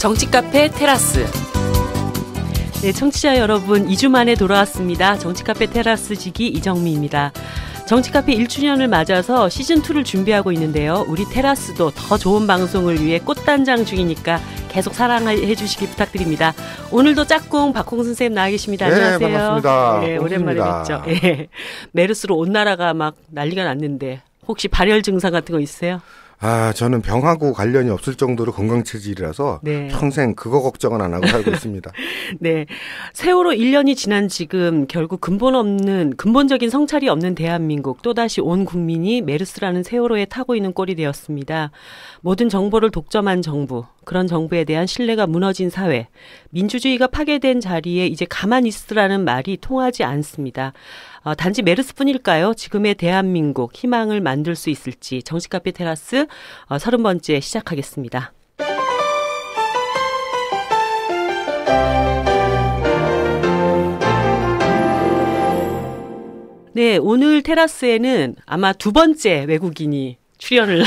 정치 카페 테라스. 네, 청취자 여러분, 2주 만에 돌아왔습니다. 정치 카페 테라스 지기 이정미입니다. 정치 카페 1주년을 맞아서 시즌2를 준비하고 있는데요. 우리 테라스도 더 좋은 방송을 위해 꽃단장 중이니까 계속 사랑해 주시기 부탁드립니다. 오늘도 짝꿍 박홍순 선생님 나와 계십니다. 안녕하세요. 네, 반갑습니다. 네, 오랜만에 뵙죠. 네. 메르스로 온 나라가 막 난리가 났는데 혹시 발열 증상 같은 거 있으세요? 저는 병하고 관련이 없을 정도로 건강체질이라서 네. 평생 그거 걱정은 안 하고 살고 있습니다. 네. 세월호 1년이 지난 지금 결국 근본적인 성찰이 없는 대한민국, 또다시 온 국민이 메르스라는 세월호에 타고 있는 꼴이 되었습니다. 모든 정보를 독점한 정부, 그런 정부에 대한 신뢰가 무너진 사회, 민주주의가 파괴된 자리에 이제 가만히 있으라는 말이 통하지 않습니다. 단지 메르스뿐일까요? 지금의 대한민국 희망을 만들 수 있을지 정치카페 테라스 30번째 시작하겠습니다. 네, 오늘 테라스에는 아마 두 번째 외국인이 출연을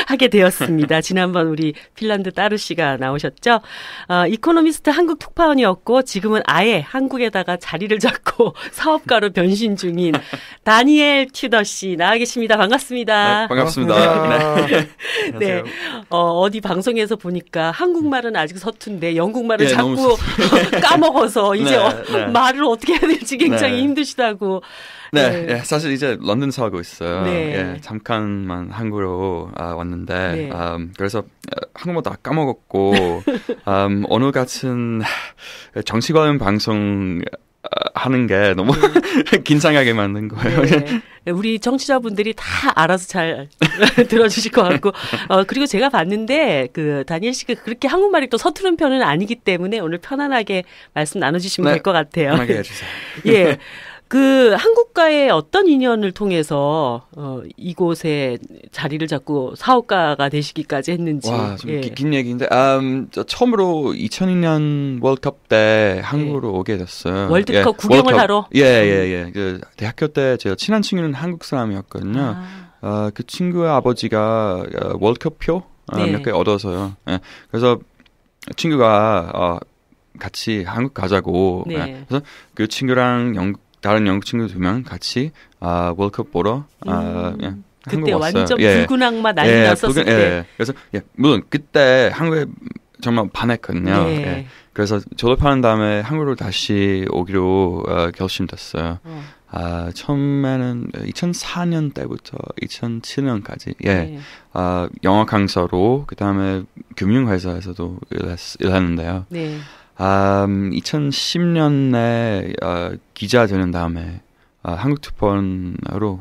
하게 되었습니다. 지난번 우리 핀란드 따르 씨가 나오셨죠. 이코노미스트 한국 특파원이었고 지금은 아예 한국에다가 자리를 잡고 사업가로 변신 중인 다니엘 튜더 씨 나와 계십니다. 반갑습니다. 네, 반갑습니다. 네. 네. 어디 방송에서 보니까 한국말은 아직 서툰데 영국말을 자꾸 까먹어서 이제 말을 어떻게 해야 될지 굉장히 힘드시다고. 네, 네, 사실 이제 런던 살고 있어요. 네. 예, 잠깐만 한국으로 왔는데, 네. 그래서 한국말 다 까먹었고, 오늘 같은 정치 관련 방송 하는 게 너무 긴장하게 만든 거예요. 네. 우리 청취자분들이 다 알아서 잘 들어주실 것 같고, 그리고 제가 봤는데 그 다니엘 씨가 그렇게 한국말이 또 서투른 편은 아니기 때문에 오늘 편안하게 말씀 나눠주시면 될 것 같아요. 편하게 해주세요. 예. 그 한국과의 어떤 인연을 통해서 이곳에 자리를 잡고 사업가가 되시기까지 했는지. 와, 좀 긴 얘기인데 처음으로 2002년 월드컵 때 한국으로 오게 됐어요. 월드컵 구경을 월드컵. 하러? 예. 그 대학교 때 제가 친한 친구는 한국 사람이었거든요. 그 친구의 아버지가 월드컵표 몇 개 얻어서요. 예. 그래서 친구가 같이 한국 가자고. 네. 예. 그래서 그 친구랑 다른 영국 친구 2명 같이 월드컵 보러 예, 그때 한국 완전 왔어요. 붉은 악마 난리 났었을 때. 예. 그래서 물론 그때 한국에 정말 반했거든요. 네. 예. 그래서 졸업하는 다음에 한국으로 다시 오기로 결심됐어요. 처음에는 2004년 때부터 2007년까지 네. 영어 강사로 그다음에 금융회사에서도 일했는데요. 네. 2010년에 기자 되는 다음에 한국 특파원으로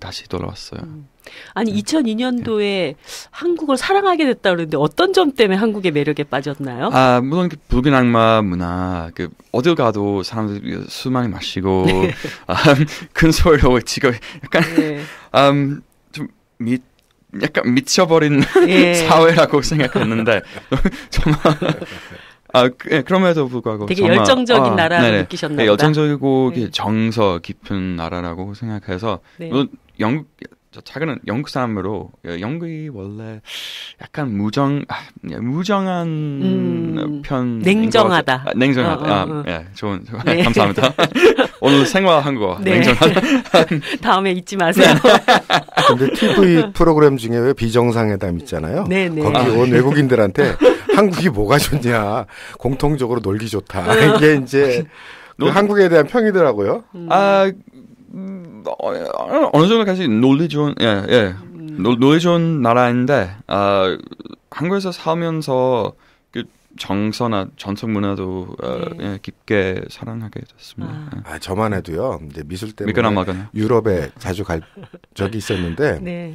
다시 돌아왔어요. 아니 2002년도에 한국을 사랑하게 됐다 그러는데 어떤 점 때문에 한국의 매력에 빠졌나요? 물론 그 붉은 악마 문화, 그 어딜 가도 사람들이 술 많이 마시고 네. 큰 소리로 외치고 약간 네. 좀 약간 미쳐버린 네. 사회라고 생각했는데 정말. 그럼에도 불구하고 되게 정말, 열정적인 나라로 느끼셨나 보다. 열정적이고 네. 정서 깊은 나라라고 생각해서 네. 물론 자기는 영국 사람으로 영국이 원래 약간 무정한 편 냉정하다. 냉정하다. 예, 좋은 네. 감사합니다. 오늘 생활 한국어 네. 냉정하다. 다음에 잊지 마세요. 근데 TV 프로그램 중에 왜 비정상회담 있잖아요. 네네. 거기 온 외국인들한테 한국이 뭐가 좋냐, 공통적으로 놀기 좋다. 이게 이제 그 한국에 대한 평이더라고요. 어느 정도까지 놀기 좋은 놀기 좋은 나라인데 한국에서 살면서 그 정서나 전통 문화도 네. 깊게 사랑하게 됐습니다. 저만 해도요. 이제 미술 때문에 유럽에 자주 갈 적이 있었는데 네.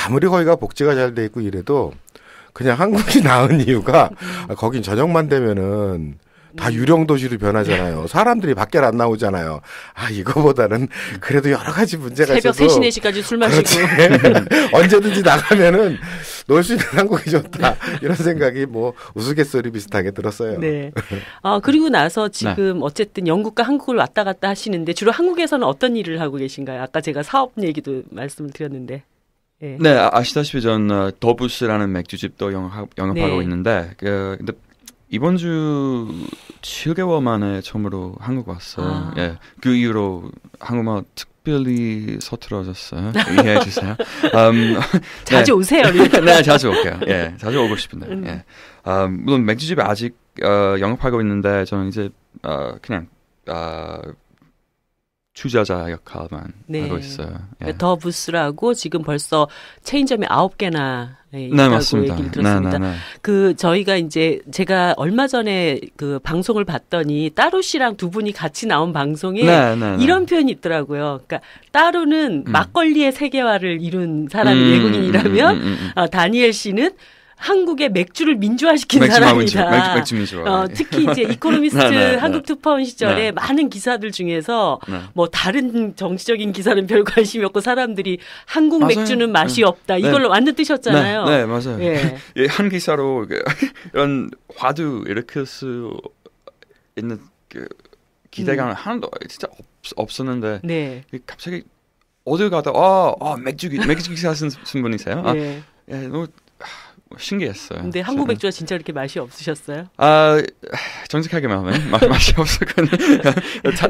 아무리 거기가 복지가 잘 돼 있고 이래도 그냥 한국이 나은 이유가 거긴 저녁만 되면은 다 유령 도시로 변하잖아요. 사람들이 밖에 안 나오잖아요. 이거보다는 그래도 여러 가지 문제가 새벽 있어서 3시, 4시까지 술 마시고 언제든지 나가면은 놀 수 있는 한국이 좋다. 이런 생각이 뭐 우스갯소리 비슷하게 들었어요. 네. 그리고 나서 지금 어쨌든 영국과 한국을 왔다 갔다 하시는데 주로 한국에서는 어떤 일을 하고 계신가요? 아까 제가 사업 얘기도 말씀을 드렸는데. 네, 아시다시피 전 더부스라는 맥주집도 영업하고 네. 있는데 근데 이번 주 7개월 만에 처음으로 한국 왔어요. 예, 그 이후로 한국말 특별히 서툴어졌어요. 이해해 주세요. 자주 오세요. 네, 자주 올게요. 예, 자주 오고 싶은데. 예. 물론 맥주집에 아직 영업하고 있는데 저는 이제 그냥 투자자 역할만 하고 있어요. 예. 더 부스라고 지금 벌써 체인점이 9개나 있다고 맞습니다. 얘기를 들었습니다. 그 저희가 이제 제가 얼마 전에 그 방송을 봤더니 따루 씨랑 두 분이 같이 나온 방송에 이런 표현이 있더라고요. 그러니까 따루는 막걸리의 세계화를 이룬 사람이 외국인이라면 다니엘 씨는 한국의 맥주를 민주화시킨 사람이다. 맥주 민주화. 특히 이제 이코노미스트 한국 특파원 시절에 많은 기사들 중에서 뭐 다른 정치적인 기사는 별 관심이 없고 사람들이 한국 맞아요. 맥주는 맛이 없다. 이걸로 완전 뜨셨잖아요. 네, 맞아요. 예. 한 기사로 이런 화두 일으킬 수 있는 그 기대감은 하나도 진짜 없었는데 갑자기 어딜 가다 맥주 기사 쓴 분이세요? 너무 신기했어요. 근데 한국 맥주가 진짜 이렇게 맛이 없으셨어요? 정직하게 말하면 맛이 없었거든요.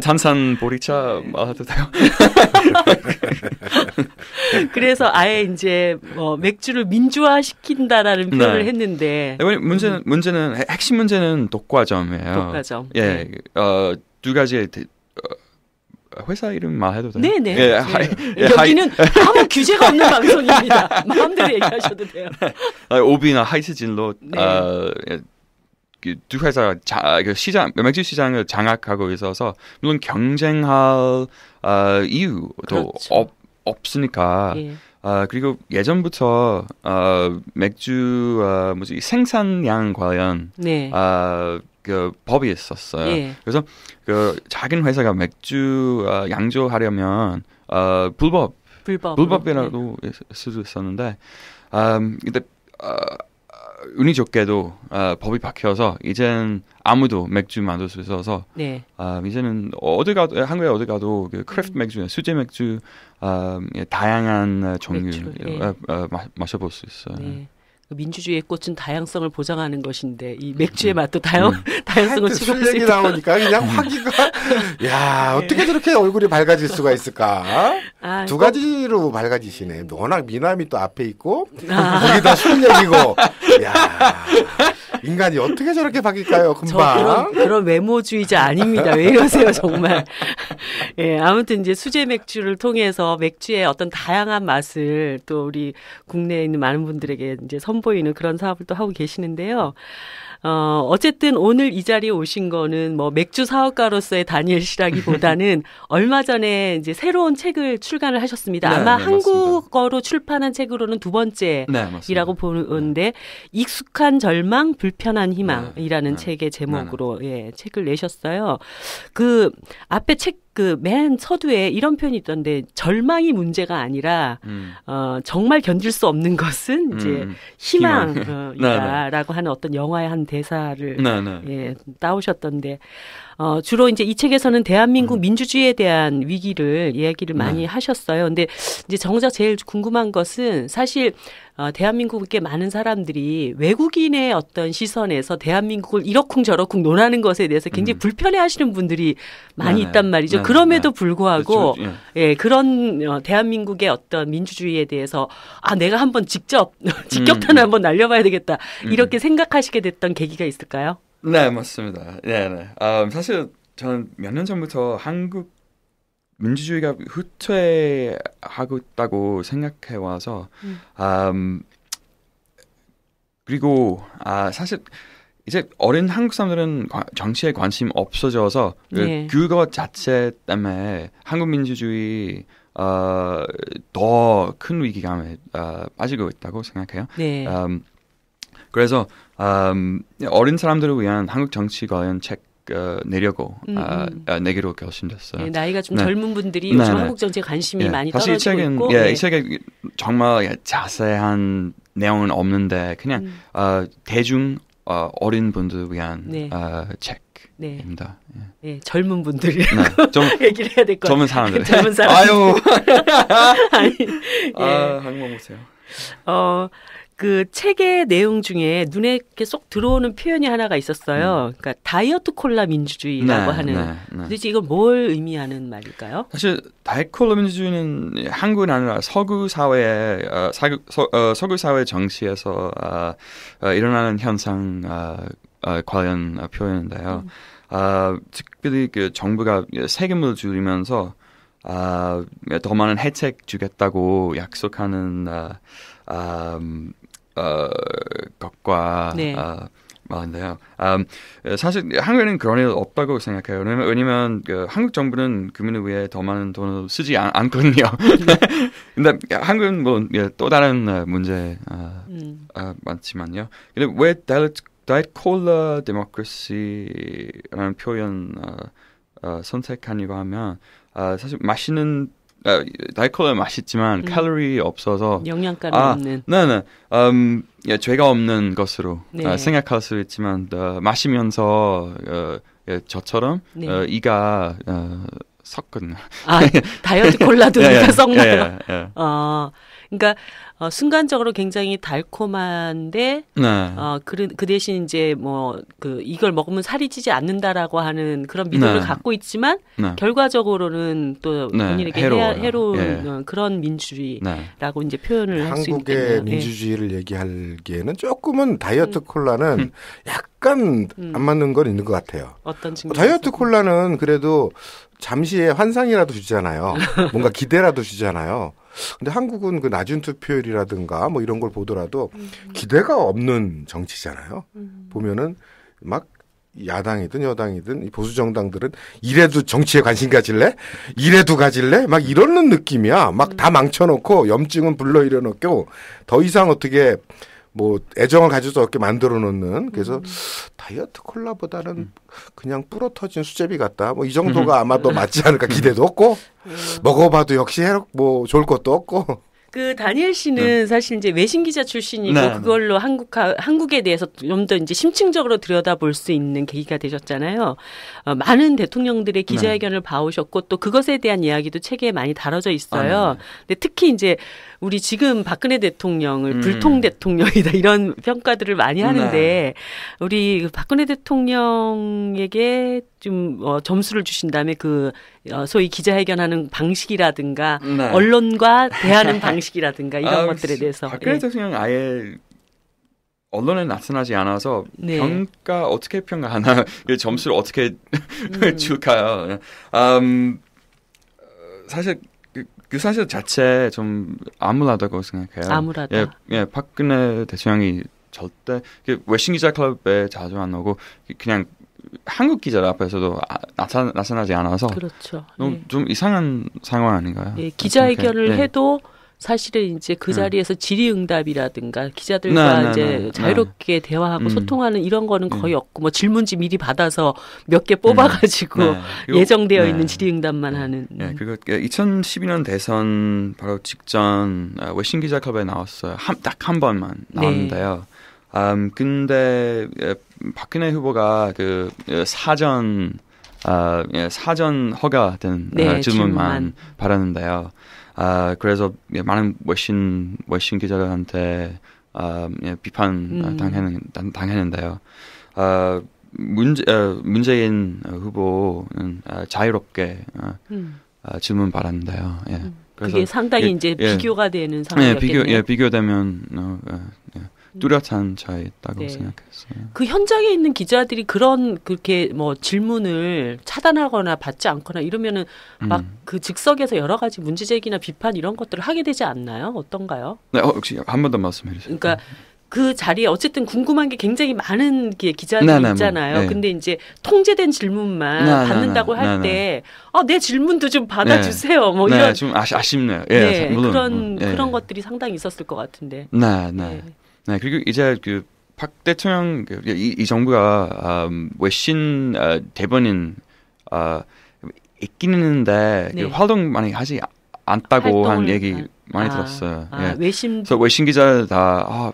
잔산 보리차 말해도 돼요. 그래서 아예 이제 맥주를 민주화시킨다라는 표현을 했는데 문제는 핵심 문제는 독과점이에요. 독과점. 예, 두 가지의 회사 이름 말해도 돼요? 네네. 여기는 아무 규제가 없는 방송입니다. 마음대로 얘기하셔도 돼요. 오비나 하이스진로 두 회사 맥주 시장을 장악하고 있어서 물론 경쟁할 이유도 없으니까. 그리고 예전부터 맥주 생산량 관련 그 법이 있었어요. 그래서 그 작은 회사가 맥주 양조하려면 불법이라도 수도 있었는데 근데 운이 좋게도 법이 바뀌어서 이제는 아무도 맥주 만들 수 있어서 이제는 어디 가도 한국에 어디 가도 그 크래프트 맥주, 수제 맥주 다양한 종류 마셔볼 수 있어요. 민주주의의 꽃은 다양성을 보장하는 것인데 이 맥주의 맛도 다양성을 추구할 수 있다. 나오니까 그냥 화기가 어떻게 저렇게 얼굴이 밝아질 수가 있을까? 두 가지로 밝아지시네. 워낙 미남이 또 앞에 있고 거기다 술 얘기고 인간이 어떻게 저렇게 바뀔까요? 금방. 그런 외모주의자 아닙니다. 왜 이러세요, 정말. 아무튼 이제 수제 맥주를 통해서 맥주의 어떤 다양한 맛을 또 우리 국내에 있는 많은 분들에게 이제 선보이는 그런 사업을 또 하고 계시는데요. 어쨌든 오늘 이 자리에 오신 거는 뭐 맥주 사업가로서의 다니엘 씨라기보다는 얼마 전에 이제 새로운 책을 출간을 하셨습니다. 아마 한국어로 맞습니다. 출판한 책으로는 두 번째이라고 보는데 익숙한 절망, 불편한 희망이라는 책의 제목으로 책을 내셨어요. 그 앞에 책 그 맨 서두에 이런 표현이 있던데 절망이 문제가 아니라 정말 견딜 수 없는 것은 이제 희망이다라고 하는 어떤 영화의 한 대사를 따오셨던데 주로 이제 이 책에서는 대한민국 민주주의에 대한 위기를 이야기를 많이 하셨어요. 근데 이제 정작 제일 궁금한 것은 사실 대한민국에 많은 사람들이 외국인의 어떤 시선에서 대한민국을 이러쿵저러쿵 논하는 것에 대해서 굉장히 불편해하시는 분들이 많이 있단 말이죠. 그럼에도 불구하고 그런 대한민국의 어떤 민주주의에 대해서 내가 한번 직접 직격탄을 한번 날려봐야 되겠다 이렇게 생각하시게 됐던 계기가 있을까요? 네, 맞습니다. 사실 저는 몇 년 전부터 한국 민주주의가 후퇴하고 있다고 생각해 와서 그리고 사실 이제 어린 한국 사람들은 정치에 관심 없어져서 그거 자체 때문에 한국 민주주의 더 큰 위기감에 빠지고 있다고 생각해요. 그래서 어린 사람들을 위한 한국 정치 관련 책 내려고 내기로 결심됐어요. 나이가 좀 젊은 분들이 요즘 한국 정치에 관심이 많이 떨어지고 있고. 이 책에 정말 자세한 내용은 없는데 그냥 대중 어린 분들을 위한 책입니다. 젊은 분들이 좀 얘기를 해야 될 것 같아요. 젊은 사람들. 젊은 사람들. 아유. 한국말 보세요. 그 책의 내용 중에 눈에 이렇게 쏙 들어오는 표현이 하나가 있었어요. 그러니까 다이어트 콜라 민주주의라고 하는. 도대체 이건 뭘 의미하는 말일까요? 사실 다이어트 콜라 민주주의는 한국은 아니라 서구 사회의 서구 사회 정치에서 일어나는 현상 관련 표현인데요. 특별히 그 정부가 세금을 줄이면서 더 많은 혜택 주겠다고 약속하는 것과 네. 말인데요. 사실 한국에는 그런 일 없다고 생각해요. 왜냐면 그 한국 정부는 국민을 위해 더 많은 돈을 쓰지 않거든요. 근데 한국은 뭐 또 다른 문제 많지만요. 근데 왜 다이어트 콜라 데모크라시라는 표현 선택하냐고 하면 사실 맛있는 다이어트 콜라 맛있지만 칼로리 없어서 영양가는 없는. 네네. 죄가 없는 것으로 네. 생각할 수 있지만 마시면서 저처럼 네. 이가 썩거든요. 다이어트 콜라도 이가 썩나요? 예. 그러니까 순간적으로 굉장히 달콤한데 네. 그 대신 이제 뭐 이걸 먹으면 살이 찌지 않는다라고 하는 그런 믿음을 네. 갖고 있지만 네. 결과적으로는 또 본인에게 해로운 그런 민주주의라고 이제 표현을 할 수 있겠네요. 한국의 민주주의를 얘기하기에는 조금은 다이어트 콜라는 약간 안 맞는 건 있는 것 같아요. 어떤 측면에서? 다이어트 콜라는 그래도 잠시의 환상이라도 주잖아요. 뭔가 기대라도 주잖아요. 근데 한국은 그 낮은 투표율이라든가 뭐 이런 걸 보더라도 기대가 없는 정치잖아요. 보면은 막 야당이든 여당이든 이 보수 정당들은 이래도 정치에 관심 가질래? 이래도 가질래? 막 이러는 느낌이야. 막 다 망쳐놓고 염증은 불러일으켜놓고 더 이상 어떻게 뭐 애정을 가질 수 없게 만들어 놓는. 그래서 다이어트 콜라보다는 그냥 불어터진 수제비 같다. 뭐 이 정도가 아마도 맞지 않을까. 기대도 없고 먹어봐도 역시 뭐 좋을 것도 없고. 그 다니엘 씨는 사실 이제 외신 기자 출신이고 그걸로 한국에 대해서 좀 더 이제 심층적으로 들여다볼 수 있는 계기가 되셨잖아요. 많은 대통령들의 기자회견을 봐오셨고 또 그것에 대한 이야기도 책에 많이 다뤄져 있어요. 근데 특히 이제 우리 지금 박근혜 대통령을 불통 대통령이다 이런 평가들을 많이 하는데 우리 박근혜 대통령에게 좀 점수를 주신다면 그 소위 기자회견하는 방식이라든가 언론과 대하는 방식이라든가 이런 것들에 대해서 박근혜 대통령 아예 언론에 나타나지 않아서 어떻게 평가하나 점수를 어떻게 줄까요? 사실 그 사실 자체 좀 암울하다고 생각해요. 암울하다. 예, 박근혜 대통령이 절대 외신 기자 클럽에 자주 안 오고 그냥 한국 기자들 앞에서도 나타나지 않아서 그렇죠. 좀 이상한 상황 아닌가요? 예, 기자회견을 해도 사실은 이제 그 자리에서 질의응답이라든가 기자들과 이제 자유롭게 대화하고 소통하는 이런 거는 거의 없고 뭐 질문지 미리 받아서 몇 개 뽑아가지고 예정되어 있는 질의응답만 하는. 그리고 2012년 대선 바로 직전 외신 기자 클럽에 나왔어요. 딱 한 번만 나왔는데요. 근데 박근혜 후보가 그 사전 허가된 질문만 받았는데요. 그래서 많은 외신 기자들한테 비판 당했는데요. 문재인 후보는 자유롭게 질문 받았는데요. 그래서 그게 상당히 이제 비교가 되는 상황이었겠네요. 비교되면 뚜렷한 차이였다고 생각했어요. 그 현장에 있는 기자들이 그렇게 뭐 질문을 차단하거나 받지 않거나 이러면은 막 그 즉석에서 여러 가지 문제 제기나 비판 이런 것들을 하게 되지 않나요? 어떤가요? 네, 혹시 한 번 더 말씀해 주세요. 그러니까 그 자리에 어쨌든 궁금한 게 굉장히 많은 기자들이 있잖아요. 근데 이제 통제된 질문만 받는다고 할 때 내 질문도 좀 받아주세요. 뭐 이런 좀 아쉽네요. 물론, 그런 것들이 상당히 있었을 것 같은데. 네, 그리고 이제 그 박 대통령 이 정부가 외신 대변인 있긴 있는데 그 활동 많이 하지 않다고 한 얘기 많이 들었어요. 그래서 외신 기자들 다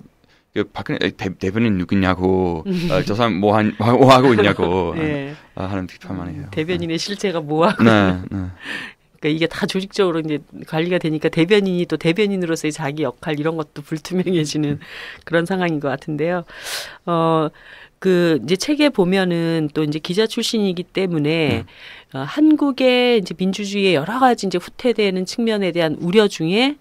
박근혜 대변인 누구냐고 저 사람 뭐 하고 있냐고 하는 비판 많이 해요. 대변인의 실체가 뭐하고. 그러니까 이게 다 조직적으로 이제 관리가 되니까 대변인이 또 대변인으로서의 자기 역할 이런 것도 불투명해지는 그런 상황인 것 같은데요. 이제 책에 보면은 또 이제 기자 출신이기 때문에 한국의 이제 민주주의의 여러 가지 이제 후퇴되는 측면에 대한 우려 중에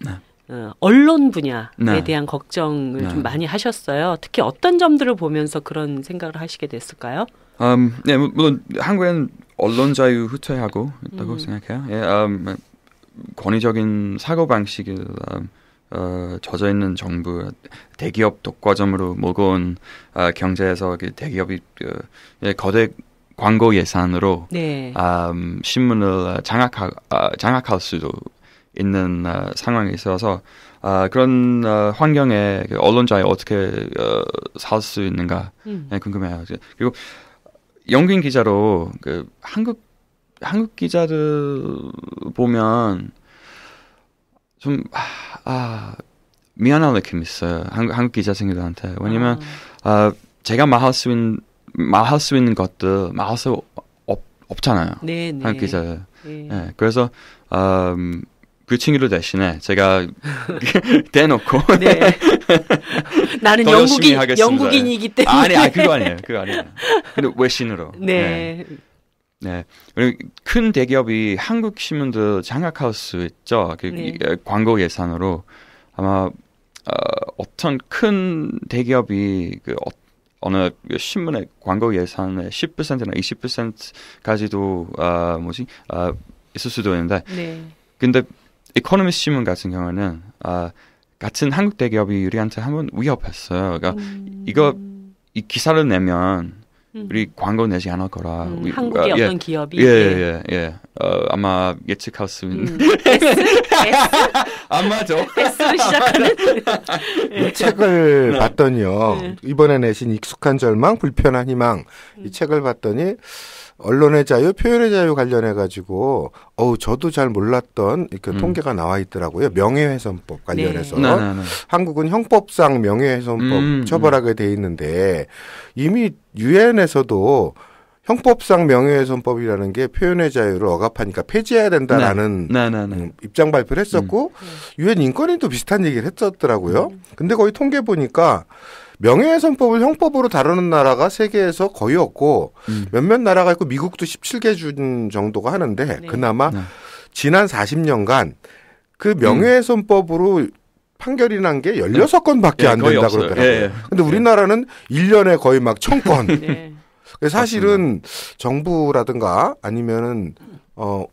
언론 분야에 대한 걱정을 좀 많이 하셨어요. 특히 어떤 점들을 보면서 그런 생각을 하시게 됐을까요? 네, 물론 한국에는 언론 자유 후퇴하고 있다고 생각해요. 예, 권위적인 사고 방식을 젖어 있는 정부, 대기업 독과점으로 몰고 온 경제에서 대기업이 거대 광고 예산으로 신문을 장악할 수도 있는 상황에 있어서 그런 환경에 언론자에 어떻게 살 수 있는가 궁금해요. 그리고 영국인 기자로 한국 기자들 보면 좀 미안한 느낌이 있어요. 한국 기자생들한테. 왜냐면 제가 말할 수 있는 것들 말할 수 없잖아요. 네네. 한국 기자. 네, 그래서 그 친구들 대신에 제가 대놓고 나는 영국인이기 때문에 아니 그거 아니에요. 근데 외신으로. 네. 그리고 큰 대기업이 한국 신문들 장악할 수 있죠. 광고 예산으로 아마 어떤 큰 대기업이 어느 신문의 광고 예산의 10%나 20%까지도 있을 수도 있는데, 근데 이코노미스트 신문 같은 경우는 같은 한국 대기업이 우리한테 한번 위협했어요. 그러니까 이 기사를 내면 우리 광고 내지 않을 거라. 한국의 어떤 기업이 아마 예측할 수 있는 아마죠. S로 시작하는 이 책을 봤더니요. 이번에 내신 익숙한 절망, 불편한 희망 이 책을 봤더니 언론의 자유, 표현의 자유 관련해 가지고 저도 잘 몰랐던 이렇게 통계가 나와 있더라고요. 명예훼손법 관련해서 한국은 형법상 명예훼손법 처벌하게 돼 있는데 이미 유엔에서도 형법상 명예훼손법이라는 게 표현의 자유를 억압하니까 폐지해야 된다라는 입장 발표를 했었고 유엔 인권위도 비슷한 얘기를 했었더라고요. 근데 거기 통계 보니까 명예훼손법을 형법으로 다루는 나라가 세계에서 거의 없고 몇몇 나라가 있고 미국도 17개 준 정도가 하는데 그나마 지난 40년간 그 명예훼손법으로 판결이 난 게 16건밖에 안 된다 그러더라고요. 근데 우리나라는 1년에 거의 막 1000건. 사실은 정부라든가 아니면은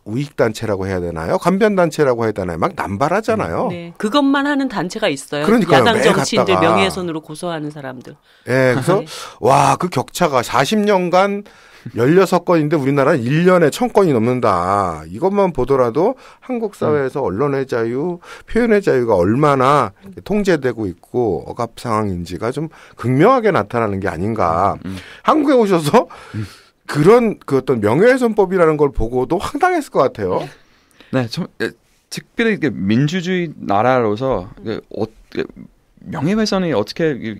우익단체라고 해야 되나요? 관변단체라고 해야 되나요? 막 남발하잖아요. 그것만 하는 단체가 있어요. 그러니까요. 야당 정치인들 명예훼손으로 고소하는 사람들. 그래서 그 격차가 40년간 16건인데 우리나라는 1년에 1000건이 넘는다. 이것만 보더라도 한국 사회에서 언론의 자유, 표현의 자유가 얼마나 통제되고 있고 억압 상황인지가 좀 극명하게 나타나는 게 아닌가. 한국에 오셔서 그런 어떤 명예훼손법이라는 걸 보고도 황당했을 것 같아요. 네, 특별히 민주주의 나라로서 명예훼손이 어떻게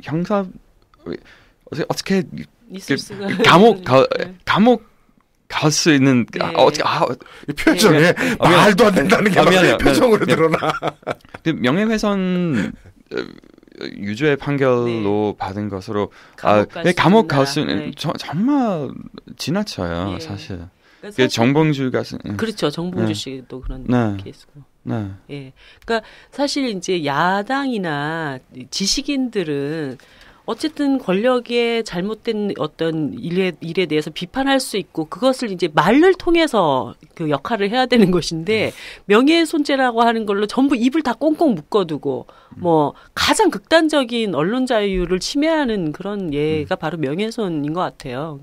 어떻게 있을 수가 감옥 갈 수 있는 표정에 말도 안 된다는 게 표정으로 드러나. 명예훼손 유죄 판결로 받은 것으로 감옥 갈 수 있는 정말 지나쳐요. 사실. 정봉주 같은 그렇죠. 정봉주 씨도 그런 케이스고. 그러니까 사실 이제 야당이나 지식인들은 어쨌든 권력의 잘못된 어떤 일에 대해서 비판할 수 있고 그것을 이제 말을 통해서 그 역할을 해야 되는 것인데 명예훼손죄라고 하는 걸로 전부 입을 다 꽁꽁 묶어두고 가장 극단적인 언론 자유를 침해하는 그런 예가 바로 명예훼손인 것 같아요.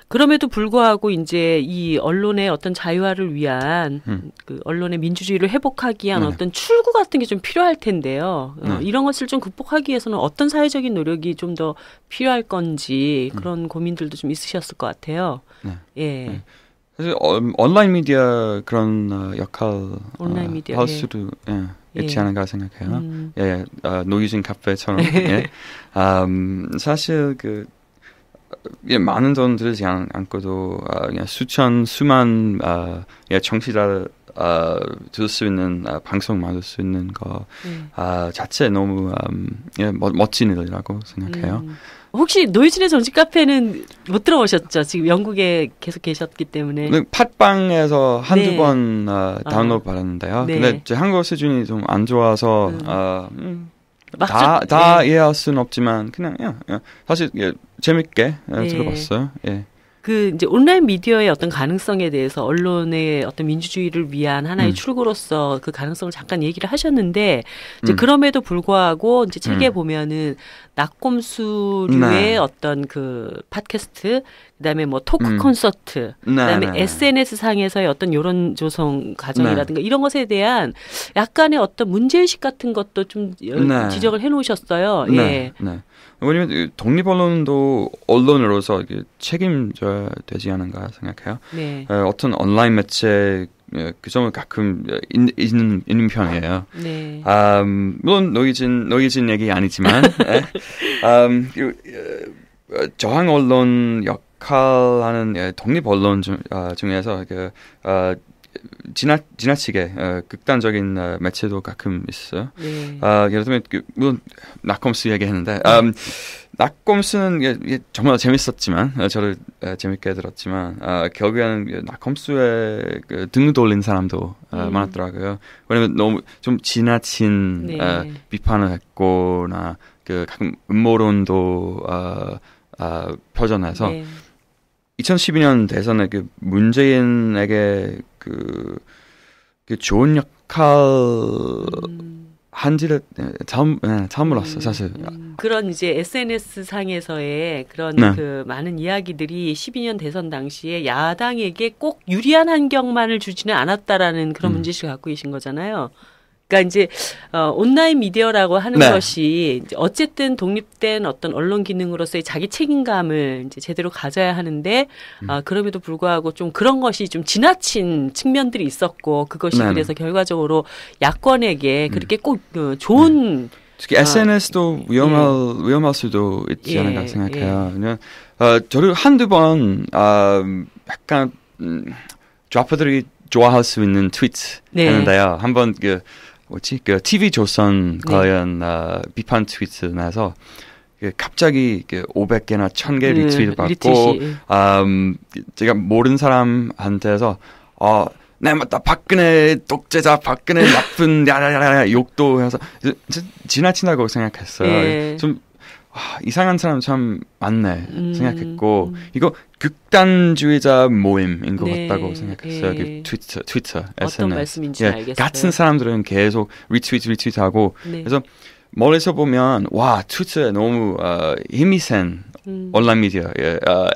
그럼에도 불구하고 이제 이 언론의 어떤 자유화를 위한 그 언론의 민주주의를 회복하기 위한 어떤 출구 같은 게 좀 필요할 텐데요. 이런 것을 좀 극복하기 위해서는 어떤 사회적인 노력이 좀 더 필요할 건지 그런 고민들도 좀 있으셨을 것 같아요. 사실 온라인 미디어 그런 역할 온라인 미디어 할 수도 있지 않은가 생각해요. 노유진 카페처럼 사실 많은 돈 들지 않고도 그냥 수만 청취자 들을 수 있는 방송 만들 수 있는 거 자체 너무 멋진 일이라고 생각해요. 혹시 노이진의 정치 카페는 못 들어보셨죠? 지금 영국에 계속 계셨기 때문에. 팟빵에서 한두 번 다운로드 받았는데요. 네. 근데 제 한국어 수준이 좀 안 좋아서 다 이해할 수는 없지만 그냥 사실 재밌게 들어봤어요. 예. 그 이제 온라인 미디어의 어떤 가능성에 대해서 언론의 어떤 민주주의를 위한 하나의 출구로서 그 가능성을 잠깐 얘기를 하셨는데 이제 그럼에도 불구하고 이제 책에 보면은 낙곰수류의 어떤 그 팟캐스트, 그다음에 뭐 토크 콘서트, 그다음에 SNS 상에서의 어떤 여론 조성 과정이라든가 이런 것에 대한 약간의 어떤 문제의식 같은 것도 좀 지적을 해놓으셨어요. 네. 왜냐면 독립 언론도 언론으로서 책임져야 되지 않은가 생각해요. 네. 어떤 온라인 매체 그 점을 가끔 있는 편이에요. 네. 물론 노이진 얘기 아니지만 저항 언론 역할하는 독립 언론 중에서 지나치게 극단적인 매체도 가끔 있어요. 네. 예를 들면 물론 낙검수 얘기했는데 낙검수는 정말 재밌었지만 저를 재밌게 들었지만 결국에는 낙검수에 등 돌린 사람도 많았더라고요. 왜냐면 너무 좀 지나친 비판을 했고나 가끔 음모론도 표현해서 2012년 대선에 문재인에게 그 좋은 역할 한지를 처음 몰랐어 사실. 그런 이제 SNS 상에서의 그런 그 많은 이야기들이 12년 대선 당시에 야당에게 꼭 유리한 환경만을 주지는 않았다라는 그런 문제의식을 갖고 계신 거잖아요. 그러니까 이제 온라인 미디어라고 하는 것이 이제 어쨌든 독립된 어떤 언론 기능으로서의 자기 책임감을 이제 제대로 가져야 하는데 그럼에도 불구하고 좀 그런 것이 좀 지나친 측면들이 있었고 그것이 그래서 결과적으로 야권에게 그렇게 꼭 좋은 특히 SNS도 위험할 수도 있지 않을까 생각해요. 그냥 저를 한두 번 약간 좌파들이 좋아할 수 있는 트위트 했는데요. 한번 TV 조선 관련 비판 트위트 나서 갑자기 500개나 1000개 리트윗을 받고 제가 모르는 사람한테서 네 맞다 박근혜 독재자 박근혜 나쁜 야야야야 욕도 해서 지나친다고 생각했어요. 좀 이상한 사람 참 많네 생각했고 이거 극단주의자 모임인 것 같다고 생각했어요. 트위터 어떤 SNS. 말씀인지 알겠어요. 같은 사람들은 계속 리트윗하고 그래서 멀리서 보면 와 트위터에 너무 힘이 센 온라인 미디어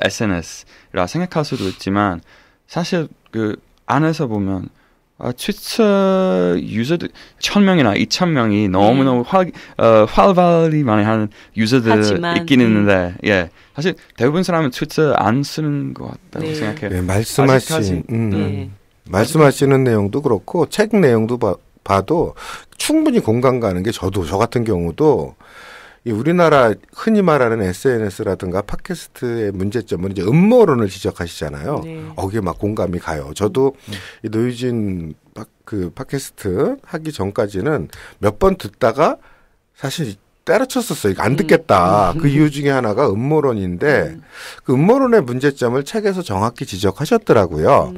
SNS라 생각할 수도 있지만 사실 안에서 보면 트위터 유저들 1000명이나 2000명이 너무너무 활발히 많이 하는 유저들 있긴 있는데 사실 대부분 사람은 트위터 안 쓰는 것 같다고 생각해요. 말씀하시는 내용도 그렇고 책 내용도 봐도 충분히 공감 가는 게 저 같은 경우도 이 우리나라 흔히 말하는 SNS라든가 팟캐스트의 문제점은 이제 음모론을 지적하시잖아요. 거기에 막 공감이 가요. 저도 이 노유진 팟캐스트 하기 전까지는 몇 번 듣다가 사실 때려쳤었어요. 안 듣겠다. 그 이유 중에 하나가 음모론인데 그 음모론의 문제점을 책에서 정확히 지적하셨더라고요.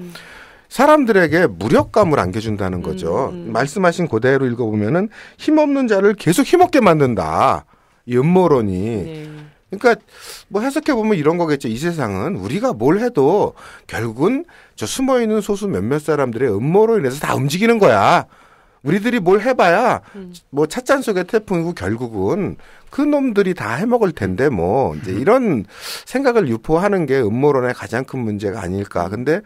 사람들에게 무력감을 안겨준다는 거죠. 말씀하신 그대로 읽어보면은 힘없는 자를 계속 힘없게 만든다. 이 음모론이. 그러니까 뭐 해석해보면 이런 거겠죠. 이 세상은 우리가 뭘 해도 결국은 저 숨어있는 소수 몇몇 사람들의 음모로 인해서 다 움직이는 거야. 우리들이 뭘 해봐야 뭐 찻잔 속의 태풍이고 결국은 그 놈들이 다 해먹을 텐데 뭐 이제 이런 생각을 유포하는 게 음모론의 가장 큰 문제가 아닐까. 근데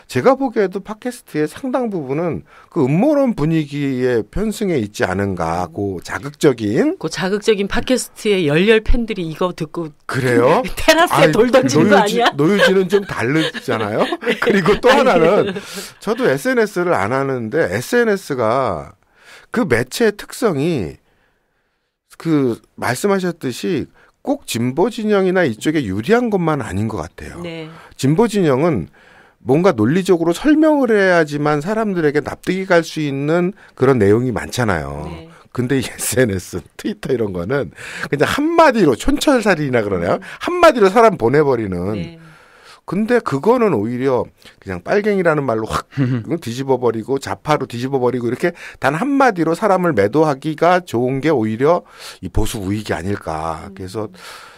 제가 보기에도 팟캐스트의 상당 부분은 그 음모론 분위기에 편승해 있지 않은가. 그 자극적인 팟캐스트의 열렬 팬들이 이거 듣고 그래요? 테라스에 돌 던진 거 아니야? 노유진은 좀 다르잖아요. 그리고 또 하나는 저도 SNS를 안 하는데 SNS가 그 매체의 특성이 말씀하셨듯이 꼭 진보 진영이나 이쪽에 유리한 것만 아닌 것 같아요. 네. 진보 진영은 뭔가 논리적으로 설명을 해야지만 사람들에게 납득이 갈 수 있는 그런 내용이 많잖아요. 네. 근데 이 SNS, 트위터 이런 거는 그냥 한마디로 촌철살인이나 그러나요? 한마디로 사람 보내버리는. 네. 근데 그거는 오히려 그냥 빨갱이라는 말로 확 뒤집어버리고 좌파로 뒤집어버리고 이렇게 단 한마디로 사람을 매도하기가 좋은 게 오히려 이 보수 우익이 아닐까. 그래서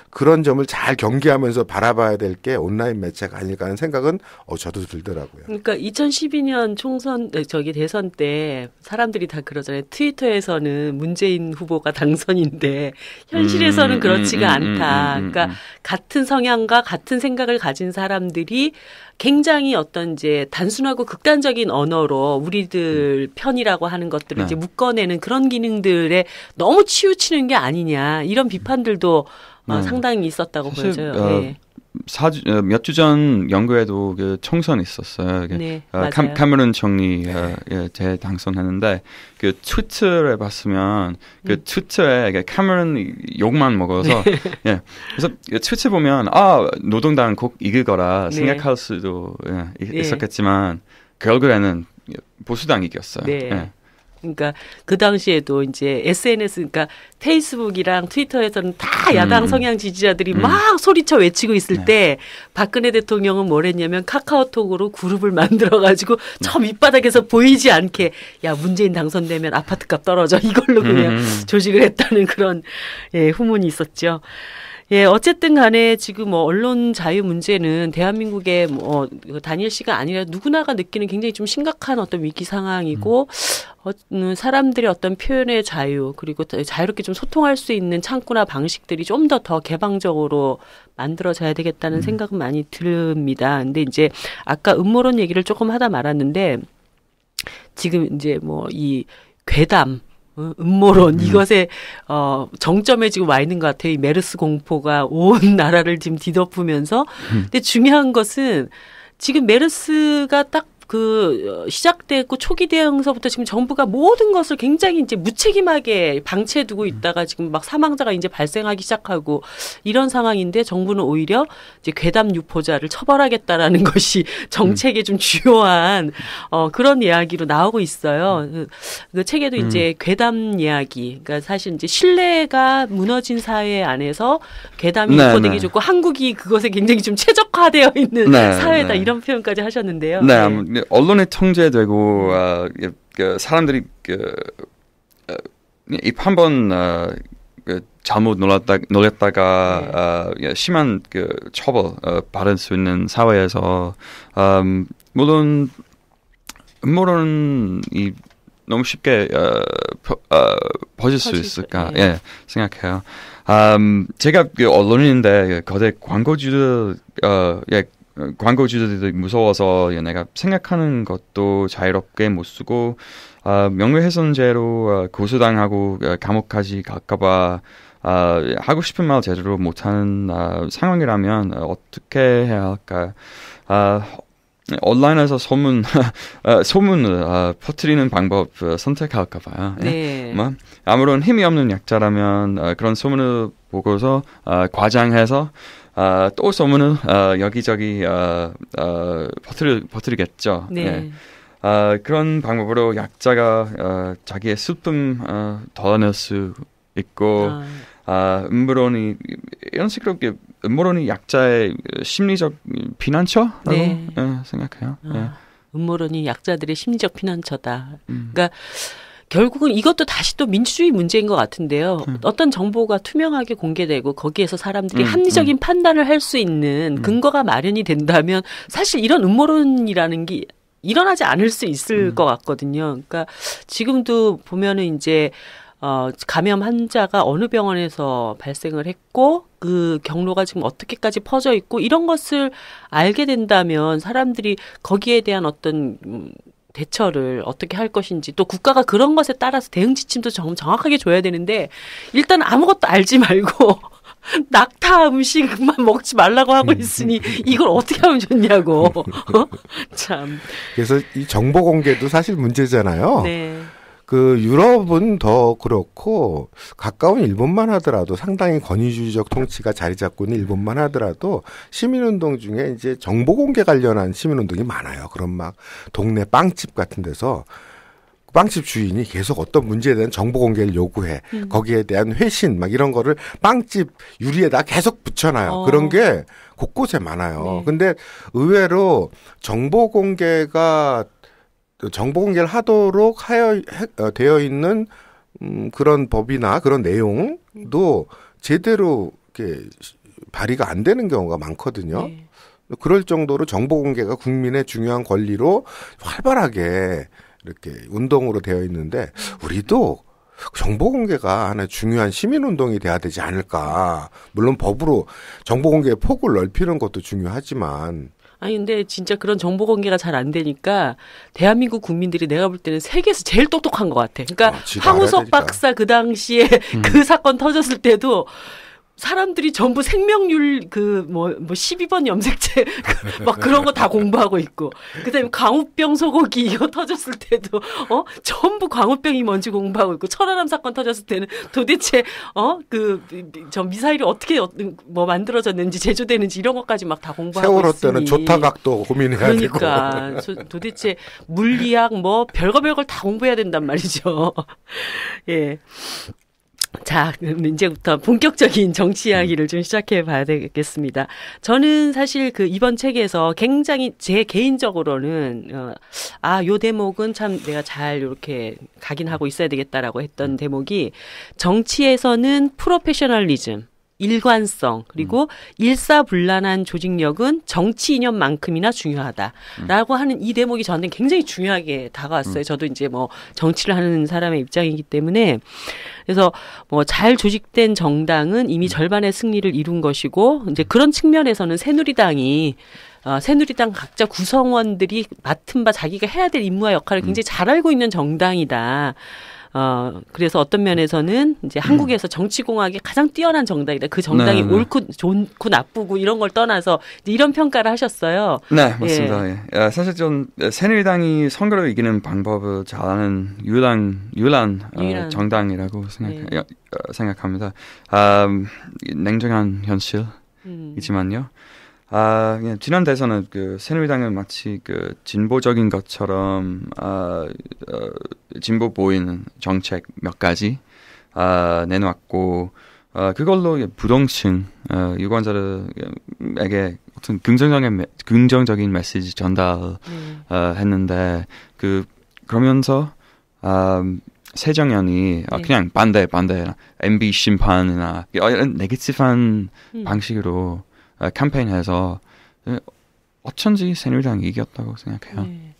그런 점을 잘 경계하면서 바라봐야 될 게 온라인 매체가 아닐까 하는 생각은 저도 들더라고요. 그러니까 2012년 대선 때 사람들이 다 그러잖아요. 트위터에서는 문재인 후보가 당선인데 현실에서는 그렇지가 않다. 그러니까 같은 성향과 같은 생각을 가진 사람들이 굉장히 어떤 이제 단순하고 극단적인 언어로 우리들 편이라고 하는 것들을 이제 묶어내는 그런 기능들에 너무 치우치는 게 아니냐 이런 비판들도 상당히 있었다고 보여져요. 네. 몇 주 전 영국에도 그 총선이 있었어요. 네, 카메론 총리 재당선했는데 그 트위터를 봤으면 그 트위터에 카메론 욕만 먹어서 예. 그래서 트위터 보면 노동당 꼭 이길 거라 생각할 수도 있었겠지만 결국에는 보수당이 이겼어요. 네. 예. 그러니까 그 당시에도 이제 SNS, 그러니까 페이스북이랑 트위터에서는 다 야당 성향 지지자들이 막 소리쳐 외치고 있을 때 박근혜 대통령은 뭘 했냐면 카카오톡으로 그룹을 만들어가지고 저 밑바닥에서 보이지 않게 야 문재인 당선되면 아파트값 떨어져 이걸로 그냥 조직을 했다는 그런 후문이 있었죠. 예, 어쨌든 간에 지금 언론 자유 문제는 대한민국의 단일 시가 아니라 누구나가 느끼는 굉장히 좀 심각한 어떤 위기 상황이고, 사람들의 어떤 표현의 자유, 그리고 자유롭게 좀 소통할 수 있는 창구나 방식들이 좀 더 개방적으로 만들어져야 되겠다는 생각은 많이 듭니다. 근데 이제 아까 음모론 얘기를 조금 하다 말았는데, 지금 이제 이 괴담, 음모론 이것에 정점에 지금 와 있는 것 같아요. 이 메르스 공포가 온 나라를 지금 뒤덮으면서. 근데 중요한 것은 지금 메르스가 딱 시작됐고 초기 대응서부터 지금 정부가 모든 것을 굉장히 이제 무책임하게 방치해두고 있다가 지금 막 사망자가 이제 발생하기 시작하고 이런 상황인데 정부는 오히려 이제 괴담 유포자를 처벌하겠다라는 것이 정책의 좀 주요한 그런 이야기로 나오고 있어요. 그 책에도 이제 괴담 이야기, 그러니까 사실 이제 신뢰가 무너진 사회 안에서 괴담이 유포되기 좋고 한국이 그것에 굉장히 좀 최적화되어 있는 사회다 이런 표현까지 하셨는데요. 네. 언론에 통제되고 사람들이 입 한번 잘못 놀렸다가 심한 처벌 받을 수 있는 사회에서 물론 음모론이 너무 쉽게 퍼질 수 있을까 생각해요. 제가 언론인인데 거대 광고주들이 무서워서 내가 생각하는 것도 자유롭게 못 쓰고 명예훼손죄로 고소당하고 감옥까지 갈까봐 하고 싶은 말 제대로 못하는 상황이라면 어떻게 해야 할까? 온라인에서 소문을 퍼뜨리는 방법 선택할까 봐요. 네. 아무런 힘이 없는 약자라면 그런 소문을 보고서 과장해서 또 소문을 여기저기 퍼뜨리겠죠. 네. 그런 방법으로 약자가 자기의 슬픔 덜어낼 수 있고 음모론이 이런 식으로 음모론이 약자의 심리적 피난처라고 생각해요. 음모론이 약자들의 심리적 피난처다. 그러니까 결국은 이것도 다시 또 민주주의 문제인 것 같은데요. 어떤 정보가 투명하게 공개되고 거기에서 사람들이 합리적인 판단을 할 수 있는 근거가 마련이 된다면 사실 이런 음모론이라는 게 일어나지 않을 수 있을 것 같거든요. 그러니까 지금도 보면은 이제 감염 환자가 어느 병원에서 발생을 했고 그 경로가 지금 어떻게까지 퍼져 있고 이런 것을 알게 된다면 사람들이 거기에 대한 어떤 대처를 어떻게 할 것인지 또 국가가 그런 것에 따라서 대응 지침도 정확하게 줘야 되는데 일단 아무것도 알지 말고 낙타 음식만 먹지 말라고 하고 있으니 이걸 어떻게 하면 좋냐고. 참. 그래서 이 정보 공개도 사실 문제잖아요. 네. 그 유럽은 더 그렇고 가까운 일본만 하더라도 상당히 권위주의적 통치가 자리 잡고 있는 일본만 하더라도 시민운동 중에 이제 정보 공개 관련한 시민운동이 많아요. 그럼 막 동네 빵집 같은 데서 빵집 주인이 계속 어떤 문제에 대한 정보 공개를 요구해. 거기에 대한 회신 막 이런 거를 빵집 유리에다 계속 붙여놔요. 그런 게 곳곳에 많아요. 네. 근데 의외로 정보 공개를 하도록 되어 있는 그런 법이나 그런 내용도 제대로 이렇게 발의가 안 되는 경우가 많거든요. 네. 그럴 정도로 정보 공개가 국민의 중요한 권리로 활발하게 이렇게 운동으로 되어 있는데 우리도 정보 공개가 하나의 중요한 시민 운동이 돼야 되지 않을까. 물론 법으로 정보 공개의 폭을 넓히는 것도 중요하지만. 아니 근데 진짜 그런 정보 공개가 잘 안 되니까 대한민국 국민들이 내가 볼 때는 세계에서 제일 똑똑한 것 같아. 그러니까 황우석 박사 그 당시에 그 사건 터졌을 때도 사람들이 전부 생명률 12번 염색체 막 그런 거 다 공부하고 있고 그다음에 광우병 소고기 이거 터졌을 때도 전부 광우병이 뭔지 공부하고 있고 천안함 사건 터졌을 때는 도대체 저 미사일이 어떻게 만들어졌는지 제조되는지 이런 것까지 막 다 공부하고 세월호 있으니. 때는 조타각도 고민해야 되고 그러니까 도대체 물리학 별거 걸 다 공부해야 된단 말이죠. 예. 자, 이제부터 본격적인 정치 이야기를 좀 시작해 봐야 되겠습니다. 저는 사실 이번 책에서 굉장히 제 개인적으로는, 요 대목은 참 내가 잘 이렇게 각인하고 있어야 되겠다라고 했던 대목이 정치에서는 프로페셔널리즘, 일관성 그리고 일사불란한 조직력은 정치 이념만큼이나 중요하다라고 하는 이 대목이 저한테는 굉장히 중요하게 다가왔어요. 저도 이제 정치를 하는 사람의 입장이기 때문에 그래서 잘 조직된 정당은 이미 절반의 승리를 이룬 것이고 이제 그런 측면에서는 새누리당 각자 구성원들이 맡은 바 자기가 해야 될 임무와 역할을 굉장히 잘 알고 있는 정당이다. 그래서 어떤 면에서는 이제 한국에서 정치공학이 가장 뛰어난 정당이다. 그 정당이 옳고 좋고 나쁘고 이런 걸 떠나서 이런 평가를 하셨어요. 네, 맞습니다. 예. 사실 좀 새누리당이 선거를 이기는 방법을 잘하는 유일한 정당이라고 생각합니다. 냉정한 현실이지만요. 지난 대선은 새누리당은 마치 진보적인 것처럼 진보 보이는 정책 몇 가지 내놓았고 그걸로 부동층 유권자들에게 어떤 긍정적인 메시지 전달했는데 그러면서 새정연이 그냥 반대 MB 심판이나 이런 네거티브한 방식으로 캠페인해서 어쩐지 새누리당이 이겼다고 생각해요. 네.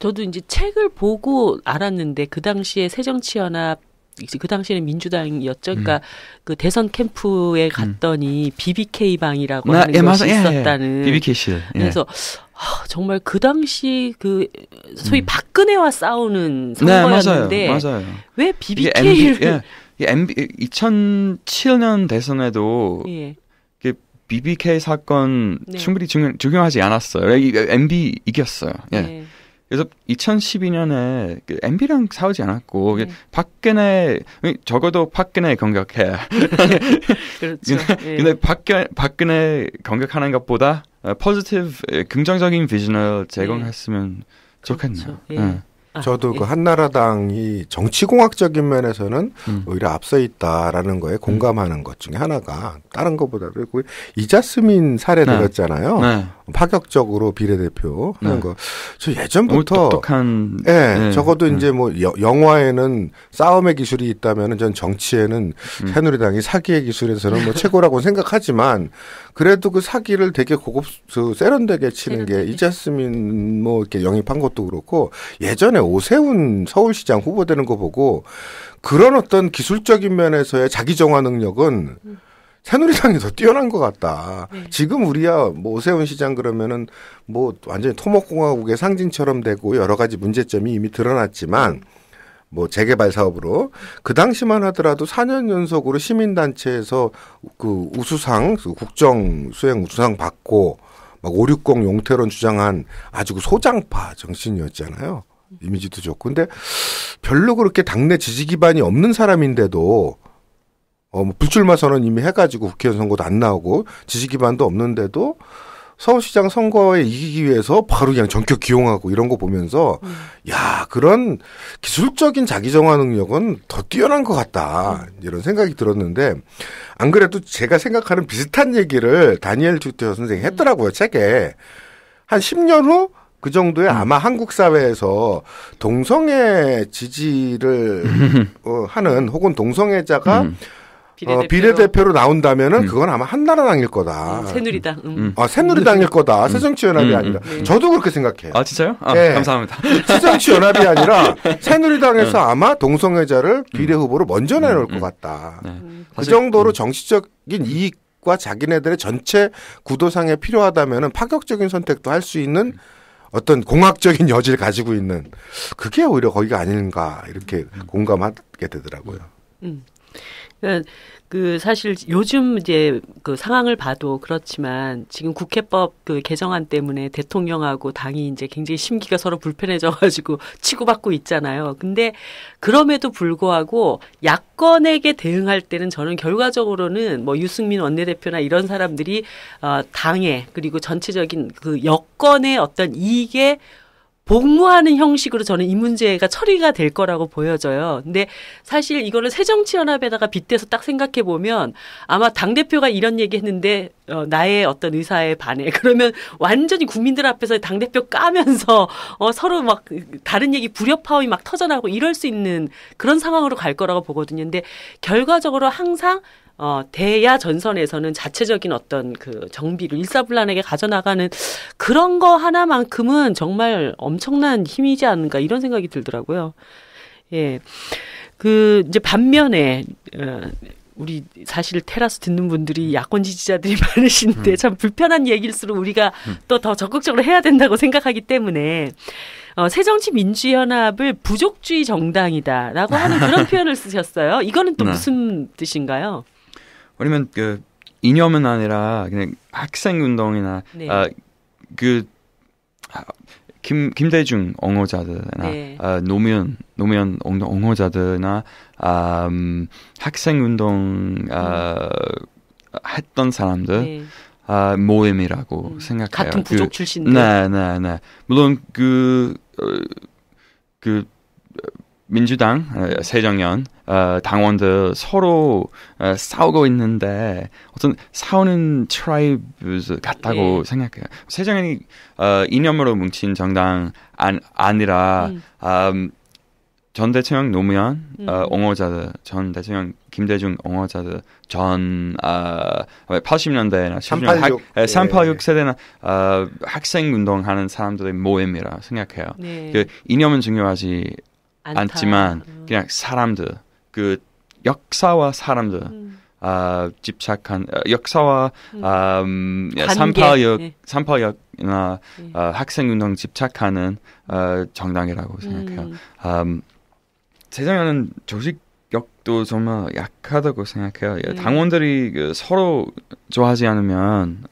저도 이제 책을 보고 알았는데 그 당시에 새정치연합 그 당시에는 민주당이었죠. 그러니까 그 대선 캠프에 갔더니 BBK 방이라고 하는 것이 있었다는. BBK실. 그래서 정말 그 당시 소위 박근혜와 싸우는 선거였는데 맞아요. 왜 BBK를 2007년 대선에도 BBK 사건 충분히 중요하지 않았어요. MB 이겼어요. 예. 네. 그래서 2012년에 MB랑 싸우지 않았고 박근혜 적어도 박근혜 공격해. 그렇죠. 근데 박근혜 공격하는 것보다 포지티브 긍정적인 비전을 제공했으면 좋겠네요. 그렇죠. 저도 한나라당이 정치공학적인 면에서는 오히려 앞서 있다라는 거에 공감하는 것 중에 하나가 다른 것보다도 이자스민 사례 들었잖아요. 네. 파격적으로 비례대표 하는 거. 저 예전부터 똑똑한. 적어도 이제 영화에는 싸움의 기술이 있다면은 전 정치에는 새누리당이 사기의 기술에서는 최고라고 생각하지만 그래도 그 사기를 되게 세련되게 치는 게 이자스민 이렇게 영입한 것도 그렇고 예전에 오세훈 서울시장 후보되는 거 보고 그런 어떤 기술적인 면에서의 자기 정화 능력은 새누리당이 더 뛰어난 것 같다. 네. 지금 우리야 오세훈 시장 그러면은 완전히 토목공화국의 상징처럼 되고 여러 가지 문제점이 이미 드러났지만 재개발 사업으로 그 당시만 하더라도 4년 연속으로 시민단체에서 우수상 국정 수행 우수상 받고 560 용태론 주장한 아주 소장파 정신이었잖아요. 이미지도 좋고. 근데 별로 그렇게 당내 지지 기반이 없는 사람인데도 뭐 불출마 선언 이미 해가지고 국회의원 선거도 안 나오고 지지 기반도 없는데도 서울시장 선거에 이기기 위해서 바로 그냥 전격 기용하고 이런 거 보면서 야, 그런 기술적인 자기정화 능력은 더 뛰어난 것 같다. 이런 생각이 들었는데 안 그래도 제가 생각하는 비슷한 얘기를 다니엘 주테어 선생이 했더라고요. 책에. 한 10년 후 그 정도에 아마 한국 사회에서 동성애 지지를 하는 혹은 동성애자가 비례대표로 나온다면은 그건 아마 한나라당일 거다. 새누리당. 새누리당일 거다. 새정치연합이 아니라. 저도 그렇게 생각해요. 아, 진짜요? 네. 감사합니다. 새정치연합이 아니라 새누리당에서 아마 동성애자를 비례 후보로 먼저 내놓을 것 같다. 그 정도로 정치적인 이익과 자기네들의 전체 구도상에 필요하다면은 파격적인 선택도 할 수 있는 어떤 공학적인 여지를 가지고 있는 그게 오히려 거기가 아닌가 이렇게 공감하게 되더라고요. 그 사실 요즘 이제 그 상황을 봐도 그렇지만 지금 국회법 그 개정안 때문에 대통령하고 당이 이제 굉장히 심기가 서로 불편해져가지고 치고받고 있잖아요. 근데 그럼에도 불구하고 야권에게 대응할 때는 저는 결과적으로는 뭐 유승민 원내대표나 이런 사람들이 당에 그리고 전체적인 그 여권의 어떤 이익에 복무하는 형식으로 저는 이 문제가 처리가 될 거라고 보여져요. 근데 사실 이거를 새정치연합에다가 빗대서 딱 생각해 보면 아마 당대표가 이런 얘기 했는데 나의 어떤 의사에 반해. 그러면 완전히 국민들 앞에서 당대표 까면서 서로 막 다른 얘기 불협화음이 막 터져나고 이럴 수 있는 그런 상황으로 갈 거라고 보거든요. 근데 결과적으로 항상 대야 전선에서는 자체적인 어떤 그 정비를 일사불란하게 가져나가는 그런 거 하나만큼은 정말 엄청난 힘이지 않은가 이런 생각이 들더라고요. 예. 그, 이제 반면에, 우리 사실 테라스 듣는 분들이 야권 지지자들이 많으신데 참 불편한 얘기일수록 우리가 또 더 적극적으로 해야 된다고 생각하기 때문에 새정치민주연합을 부족주의 정당이다라고 하는 그런 표현을 쓰셨어요. 이거는 또 무슨 뜻인가요? 왜냐면 그 이념은 아니라 그냥 학생 운동이나 네. 김대중 옹호자들이나 노무현 옹호자들이나 학생 운동 했던 사람들 모임이라고 생각해요. 같은 부족 출신들. 네. 물론 그 민주당, 새정연 당원들 서로 싸우고 있는데 어떤 싸우는 트라이브 같다고 생각해요. 새정연이 이념으로 뭉친 정당 아니라 전 대통령 노무현 옹호자들, 전 대통령 김대중 옹호자들, 전 80년대나 386 세대나 학생 운동하는 사람들의 모임이라 생각해요. 네. 그 이념은 중요하지 않지만 그냥 사람들, 그 역사와 사람들 집착한 역사와 386이나 학생운동 집착하는 정당이라고 생각해요. 새정연은 조직력도 정말 약하다고 생각해요. 당원들이 서로 좋아하지 않으면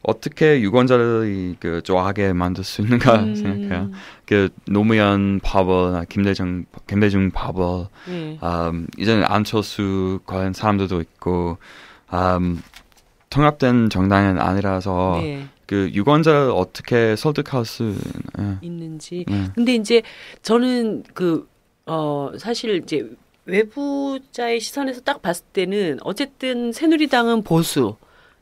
어떻게 유권자들이 좋아하게 만들 수 있는가 생각해요. 그 노무현 바벌, 김대중 바벌, 이제는 안철수 관련 사람들도 있고 통합된 정당은 아니라서 그 유권자를 어떻게 설득할 수 있는지. 근데 이제 저는 사실 이제 외부자의 시선에서 딱 봤을 때는 어쨌든 새누리당은 보수,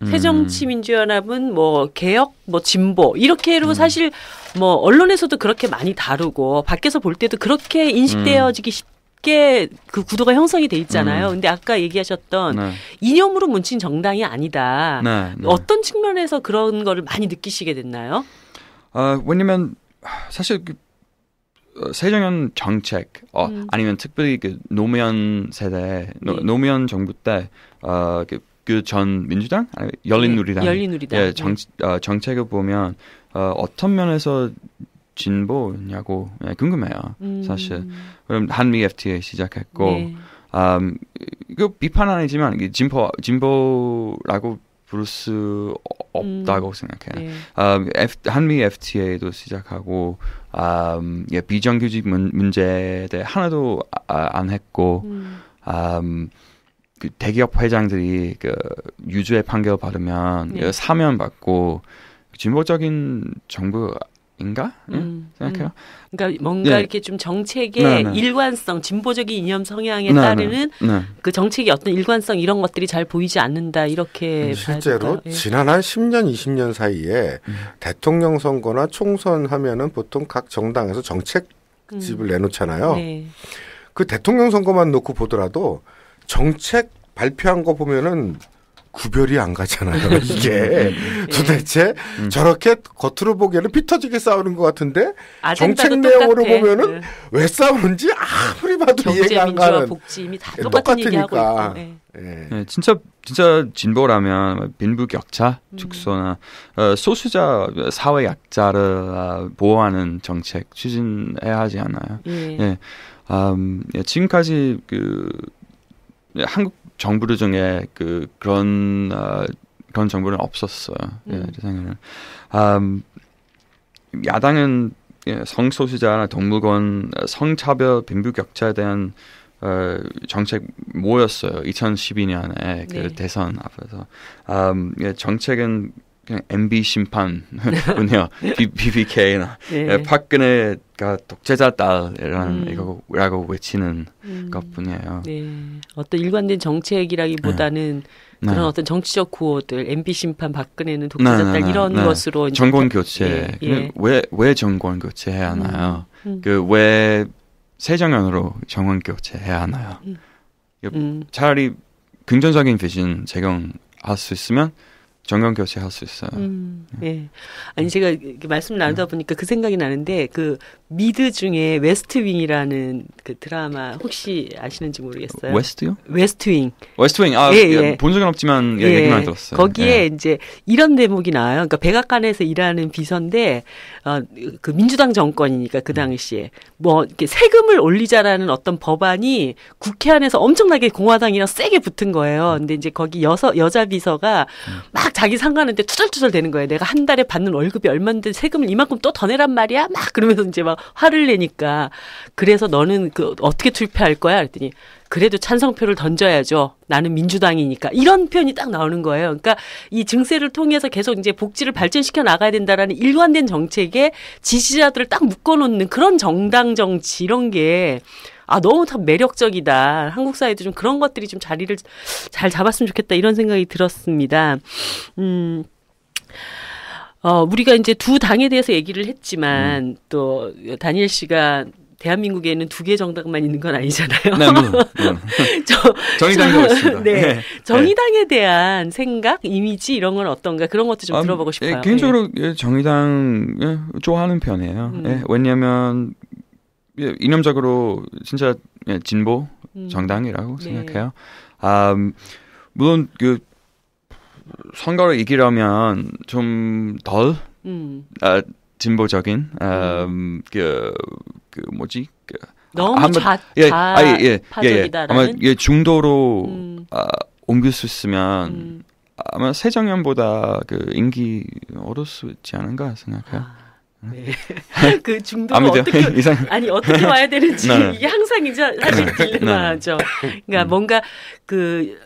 새정치민주연합은 뭐 개혁, 뭐 진보 이렇게로 사실 뭐 언론에서도 그렇게 많이 다루고 밖에서 볼 때도 그렇게 인식되어지기 쉽게 그 구도가 형성이 돼 있잖아요. 근데 아까 얘기하셨던 이념으로 뭉친 정당이 아니다. 어떤 측면에서 그런 거를 많이 느끼시게 됐나요? 왜냐면 사실 새정연 정책 아니면 특별히 그 노무현 세대 노무현 정부 때 그 전 민주당 열린우리당 정책을 보면 어떤 면에서 진보냐고 궁금해요. 사실 그럼 한미 FTA 시작했고 이거 비판 아니지만 진보라고 부를 수 없다고 생각해요. 한미 FTA도 시작하고 비정규직 문제에 대해 하나도 안 했고 그 대기업 회장들이 그 유죄 판결 받으면 사면 받고 진보적인 정부인가? 생각해요. 그러니까 뭔가 이렇게 좀 정책의 일관성, 진보적인 이념 성향에 따르는 그 정책의 어떤 일관성 이런 것들이 잘 보이지 않는다 이렇게 실제로 지난 한 10년, 20년 사이에 대통령 선거나 총선 하면은 보통 각 정당에서 정책집을 내놓잖아요. 네. 그 대통령 선거만 놓고 보더라도 정책 발표한 거 보면은 구별이 안 가잖아요. 이게 도대체 저렇게 겉으로 보기에는 피 터지게 싸우는 것 같은데 정책 내용으로 보면은 왜 싸우는지 아무리 봐도 이해가 안 가는. 복지임이 다 똑같은 얘기하고 있고. 네, 진짜 진보라면 빈부격차 축소나 소수자 사회 약자를 보호하는 정책 추진해야 하지 않나요? 지금까지 그 한국 정부들 중에 그런 정부는 없었어요. 제 생각에는 야당은 성소수자나 동물권, 성차별, 빈부격차에 대한 정책 뭐였어요? 2012년에 그 대선 앞에서 정책은 그냥 MB 심판군요. BBK나 박근혜가 독재자 딸이라고 외치는 것뿐이에요. 네. 어떤 일관된 정책이라기보다는 그런 어떤 정치적 구호들, MB 심판, 박근혜는 독재자 딸 이런 것으로 정권 교체. 왜 정권 교체해야 하나요? 왜 새정연으로 정권 교체해야 하나요? 차라리 긍정적인 비전 제공할 수 있으면 정권 교체할 수 있어요. 네. 아니 제가 이렇게 말씀 나누다 보니까 그 생각이 나는데 그 미드 중에 웨스트윙이라는 그 드라마 혹시 아시는지 모르겠어요. 웨스트요? 웨스트윙. 웨스트윙. 본 적은 없지만 얘기만 들었어요. 거기에 이제 이런 대목이 나와요. 그러니까 백악관에서 일하는 비서인데 그 민주당 정권이니까 그 당시에 뭐 이렇게 세금을 올리자라는 어떤 법안이 국회 안에서 엄청나게 공화당이랑 세게 붙은 거예요. 근데 이제 거기 여자 비서가 막 자기 상관한테 투덜투덜 대는 거예요. 내가 한 달에 받는 월급이 얼마인데 세금을 이만큼 또 더 내란 말이야? 막 그러면서 이제 막 화를 내니까 그래서 너는 그 어떻게 투표할 거야? 그랬더니 그래도 찬성표를 던져야죠. 나는 민주당이니까. 이런 표현이 딱 나오는 거예요. 그러니까 이 증세를 통해서 계속 이제 복지를 발전시켜 나가야 된다라는 일관된 정책에 지지자들을 딱 묶어놓는 그런 정당 정치 이런 게 너무 참 매력적이다. 한국 사회도 좀 그런 것들이 좀 자리를 잘 잡았으면 좋겠다. 이런 생각이 들었습니다. 우리가 이제 두 당에 대해서 얘기를 했지만 또 다니엘 씨가 대한민국에는 두 개 정당만 있는 건 아니잖아요. 네, 물론. 정의당도 있습니다. 네. 정의당에 대한 생각, 이미지 이런 건 어떤가 그런 것도 좀 들어보고 싶어요. 개인적으로 정의당 좋아하는 편이에요. 왜냐하면 이념적으로 진짜 진보 정당이라고 생각해요. 물론 그 선거를 이기려면 좀 덜 진보적인 너무 좌파적이다라는 아마 중도로 옮길 수 있으면 아마 새정연보다 그 인기 얻을 수 있지 않은가 생각해요. 네. 그 중도가 어떻게 와야 되는지 이게 항상 이제 사실 딜레마죠. 그러니까 뭔가 그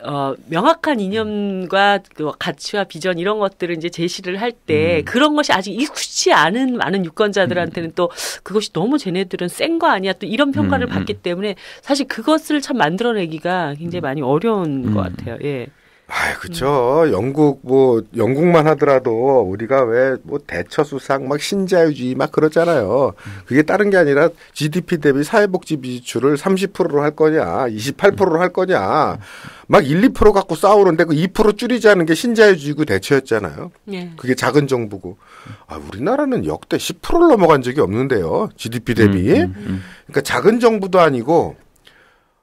명확한 이념과 그 가치와 비전 이런 것들을 이제 제시를 할 때 그런 것이 아직 익숙치 않은 많은 유권자들한테는 또 그것이 너무 쟤네들은 센 거 아니야 또 이런 평가를 받기 때문에 사실 그것을 참 만들어내기가 굉장히 많이 어려운 것 같아요. 예. 그쵸. 영국만 하더라도 우리가 왜 대처수상 막 신자유주의 막 그러잖아요. 그게 다른 게 아니라 GDP 대비 사회복지 지출을 30%로 할 거냐, 28%로 할 거냐, 막 1, 2% 갖고 싸우는데 그 2% 줄이자는 게 신자유주의고 대처였잖아요. 네. 그게 작은 정부고. 우리나라는 역대 10%를 넘어간 적이 없는데요. GDP 대비. 그러니까 작은 정부도 아니고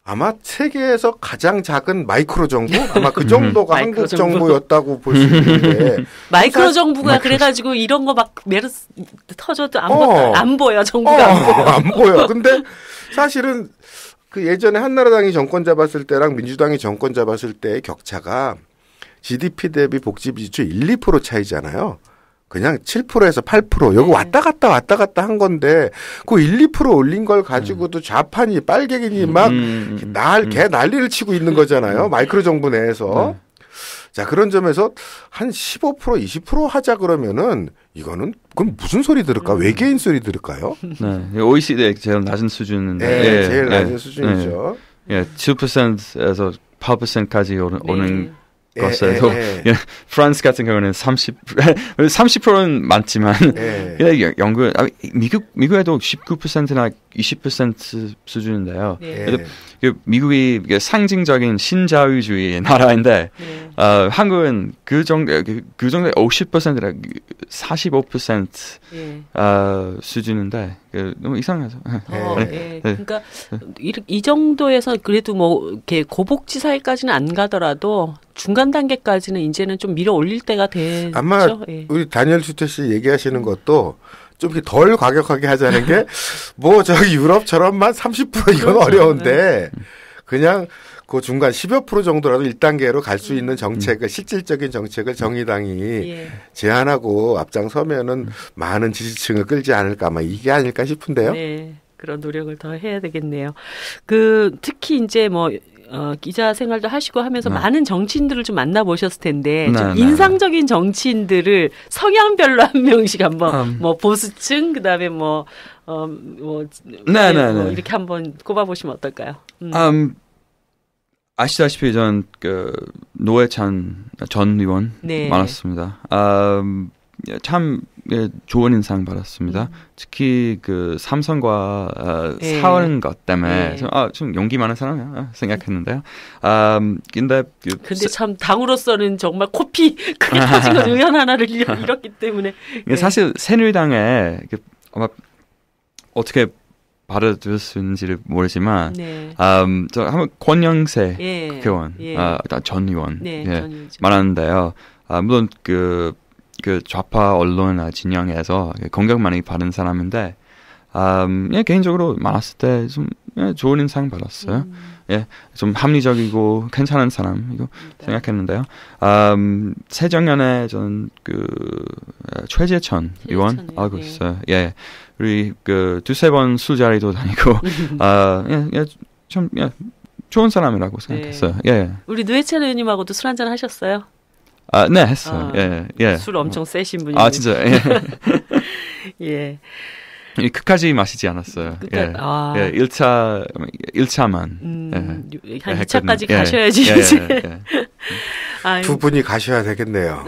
아마 세계에서 가장 작은 마이크로 정부? 아마 그 정도가 한국 정부였다고 볼 수 있는데. 마이크로 정부가 그래가지고 이런 거 막 메르스 터져도 안 보여. 정부가 안 보여. 안 보여. 근데 사실은 그 예전에 한나라당이 정권 잡았을 때랑 민주당이 정권 잡았을 때의 격차가 GDP 대비 복지비 지출 1, 2% 차이잖아요. 그냥 7%에서 8% 여기 왔다 갔다 한 건데 그 1, 2% 올린 걸 가지고도 좌판이 빨갱이니 막 개 난리를 치고 있는 거잖아요. 마이크로 정부 내에서. 자, 그런 점에서 한 15%, 20% 하자 그러면은 이거는 그럼 무슨 소리 들을까? 외계인 소리 들을까요? 네. OECD의 제일 낮은 수준인데. 네, 제일 낮은 수준이죠. 예, 7%에서 8%까지 오는 것에도 프랑스 같은 경우는 30%는 많지만 영국 미국에도 19%나 20% 수준인데요. 미국이 상징적인 신자유주의 나라인데 한국은 그 정도의 50%라 45% 수준인데 너무 이상하죠. 그러니까 이 정도에서 그래도 뭐 이렇게 고복지 사회까지는 안 가더라도 중간 단계까지는 이제는 좀 밀어 올릴 때가 됐죠. 아마 우리 다니엘 슈터 씨 얘기하시는 것도 좀 덜 과격하게 하자는 게 뭐 저기 유럽처럼만 30% 이건 어려운데 그냥 그 중간 10여 % 정도라도 1단계로 갈 수 있는 정책을 실질적인 정책을 정의당이 제안하고 앞장서면은 많은 지지층을 끌지 않을까 막 이게 아닐까 싶은데요. 네. 그런 노력을 더 해야 되겠네요. 특히 이제 뭐 기자 생활도 하시고 하면서 많은 정치인들을 좀 만나보셨을 텐데 좀 인상적인 정치인들을 성향별로 한 명씩 한번 뭐 보수층 그다음에 뭐 이렇게 한번 꼽아보시면 어떨까요? 아시다시피 전 노회찬 전 의원 많았습니다. 참 좋은 인상 받았습니다. 특히 그 삼성과 싸우는 것 때문에 좀 용기 많은 사람이야 생각했는데요. 근데 참 당으로서는 정말 코피 크게 터진 건 의원 하나를 잃었기 때문에 사실 새누리당에 아마 어떻게 받아들였는지를 모르지만 저 한번 권영세 국회의원 전 의원 말하는데요. 물론 그 좌파 언론 진영에서 공격 많이 받은 사람인데 개인적으로 많았을 때 좀 좋은 인상 받았어요. 좀 합리적이고 괜찮은 사람이고 생각했는데요. 새정연에 저는 최재천 의원 알고 있어요. 우리 두세 번 술자리도 다니고 좀 좋은 사람이라고 생각했어요. 우리 노회찬 의원님하고도 술 한잔 하셨어요? 네, 했어요. 술 엄청 세신 분이. 진짜. 끝까지 마시지 않았어요. 1차만. 한 2차까지 가셔야지. 두 분이 가셔야 되겠네요.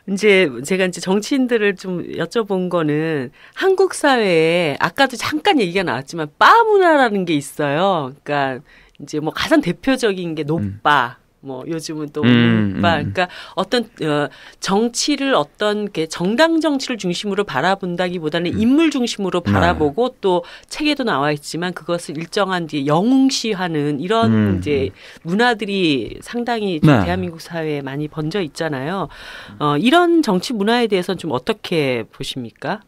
이제 제가 정치인들을 좀 여쭤본 거는 한국 사회에 아까도 잠깐 얘기가 나왔지만 바 문화라는 게 있어요. 그러니까 이제 뭐 가장 대표적인 게 노빠. 뭐 요즘은 또 그러니까 어떤 정치를 어떤 정당 정치를 중심으로 바라본다기보다는 인물 중심으로 바라보고 또 책에도 나와 있지만 그것을 일정한 뒤에 영웅시하는 이런 이제 문화들이 상당히 대한민국 사회에 많이 번져 있잖아요. 이런 정치 문화에 대해서는 좀 어떻게 보십니까?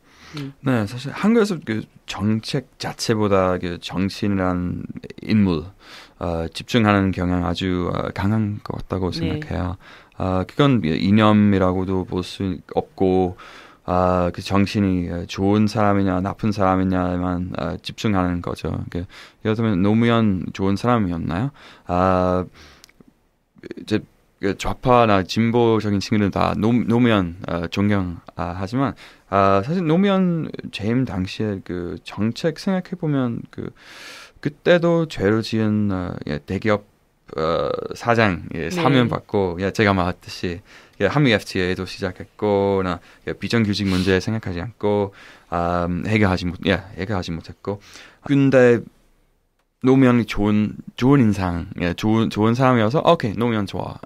네, 사실 한국에서 정책 자체보다 정치인이란 인물 집중하는 경향 아주 강한 것 같다고 생각해요. 그건 이념이라고도 볼 수 없고 그 정신이 좋은 사람이냐 나쁜 사람이냐만 집중하는 거죠. 예를 들면 노무현 좋은 사람이었나요? 이제 좌파나 진보적인 친구들은 다 노무현 존경하지만 사실 노무현 재임 당시에 정책 생각해 보면 그때도 죄를 지은 대기업 사장 사면 받고 제가 말했듯이 한미 FTA도 시작했고 비정규직 문제 생각하지 않고 해결하지 못했고 근데 노무현이 좋은 인상, 좋은 사람이어서 오케이 노무현 좋아.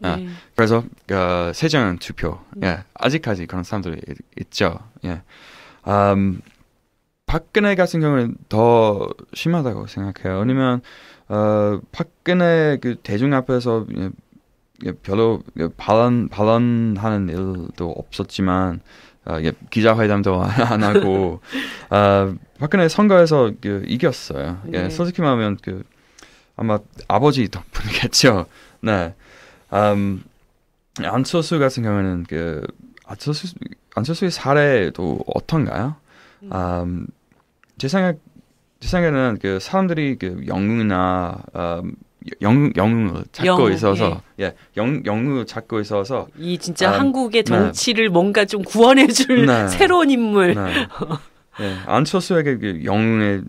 그래서 새정연 투표. 아직까지 그런 사람들이 있죠. 박근혜 같은 경우는 더 심하다고 생각해요. 왜냐면 박근혜 대중 앞에서 별로 발언하는 일도 없었지만 기자회담도 안 하고 박근혜 선거에서 이겼어요. 솔직히 말하면 아마 아버지 덕분이겠죠. 네. 안철수 같은 경우는 그 안철수의 사례도 어떤가요? 제 생각에는 그 사람들이 그 영웅이나 영웅을 찾고 있어서 영웅을 찾고 있어서 이 진짜 한국의 정치를 뭔가 좀 구원해줄 새로운 인물. 네, 안철수에게 그 영웅의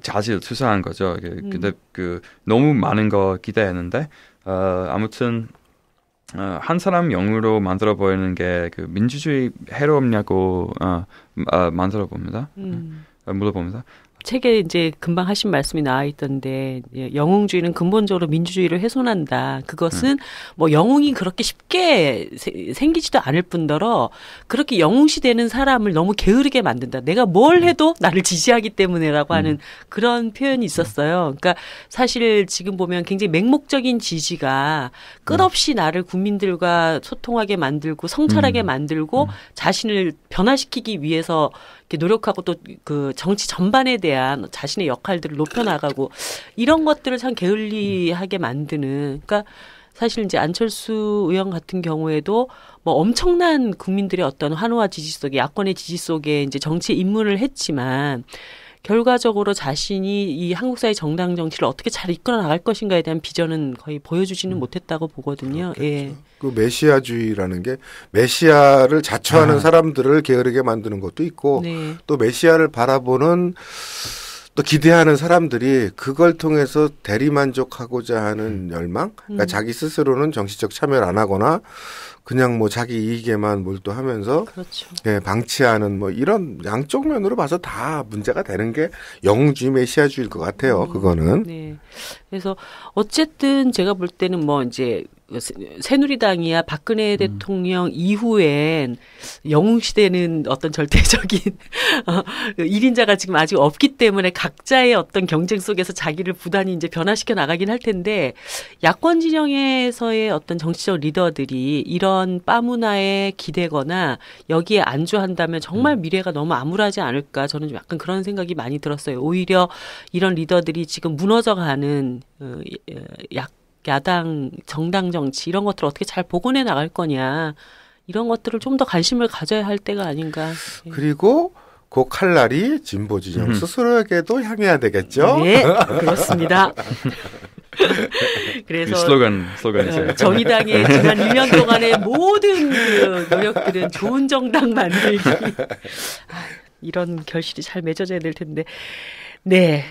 자질을 투사한 거죠. 근데 그 너무 많은 거 기대했는데 아무튼 한 사람 영웅으로 만들어 보이는 게 그 민주주의 해롭냐고 만들어 봅니다. 물어봅니다. 책에 이제 금방 하신 말씀이 나와 있던데 영웅주의는 근본적으로 민주주의를 훼손한다. 그것은 뭐 영웅이 그렇게 쉽게 생기지도 않을 뿐더러 그렇게 영웅시 되는 사람을 너무 게으르게 만든다. 내가 뭘 해도 나를 지지하기 때문에라고 하는 그런 표현이 있었어요. 그러니까 사실 지금 보면 굉장히 맹목적인 지지가 끝없이 나를 국민들과 소통하게 만들고 성찰하게 만들고 자신을 변화시키기 위해서 노력하고 또 그 정치 전반에 대한 자신의 역할들을 높여나가고 이런 것들을 참 게을리하게 만드는. 그러니까 사실 이제 안철수 의원 같은 경우에도 뭐 엄청난 국민들의 어떤 환호와 지지 속에 야권의 지지 속에 이제 정치에 입문을 했지만 결과적으로 자신이 이 한국 사회 정당 정치를 어떻게 잘 이끌어 나갈 것인가에 대한 비전은 거의 보여주지는 못했다고 보거든요. 그렇겠죠. 예. 그 메시아주의라는 게 메시아를 자처하는 사람들을 게으르게 만드는 것도 있고 또 메시아를 바라보는 또 기대하는 사람들이 그걸 통해서 대리만족하고자 하는 열망? 그러니까 자기 스스로는 정치적 참여를 안 하거나 그냥 뭐 자기 이익에만 몰두하면서 그렇죠. 예, 방치하는 뭐 이런 양쪽 면으로 봐서 다 문제가 되는 게 영웅주의 메시아주의일 것 같아요. 그거는. 네. 그래서 어쨌든 제가 볼 때는 뭐 이제 새누리당이야 박근혜 대통령 이후엔 영웅시대는 어떤 절대적인 1인자가 지금 아직 없기 때문에 각자의 어떤 경쟁 속에서 자기를 부단히 이제 변화시켜 나가긴 할 텐데 야권 진영에서의 어떤 정치적 리더들이 이런 빠문화에 기대거나 여기에 안주한다면 정말 미래가 너무 암울하지 않을까 저는 좀 약간 그런 생각이 많이 들었어요. 오히려 이런 리더들이 지금 무너져가는 야당, 정당 정치 이런 것들을 어떻게 잘 복원해 나갈 거냐 이런 것들을 좀 더 관심을 가져야 할 때가 아닌가. 그리고 그 칼날이 진보 진영 스스로에게도 향해야 되겠죠. 네, 그렇습니다. 그래서 슬로건이세요. 정의당의 지난 1년 동안의 모든 그 노력들은 좋은 정당 만들기 이런 결실이 잘 맺어져야 될 텐데. 네,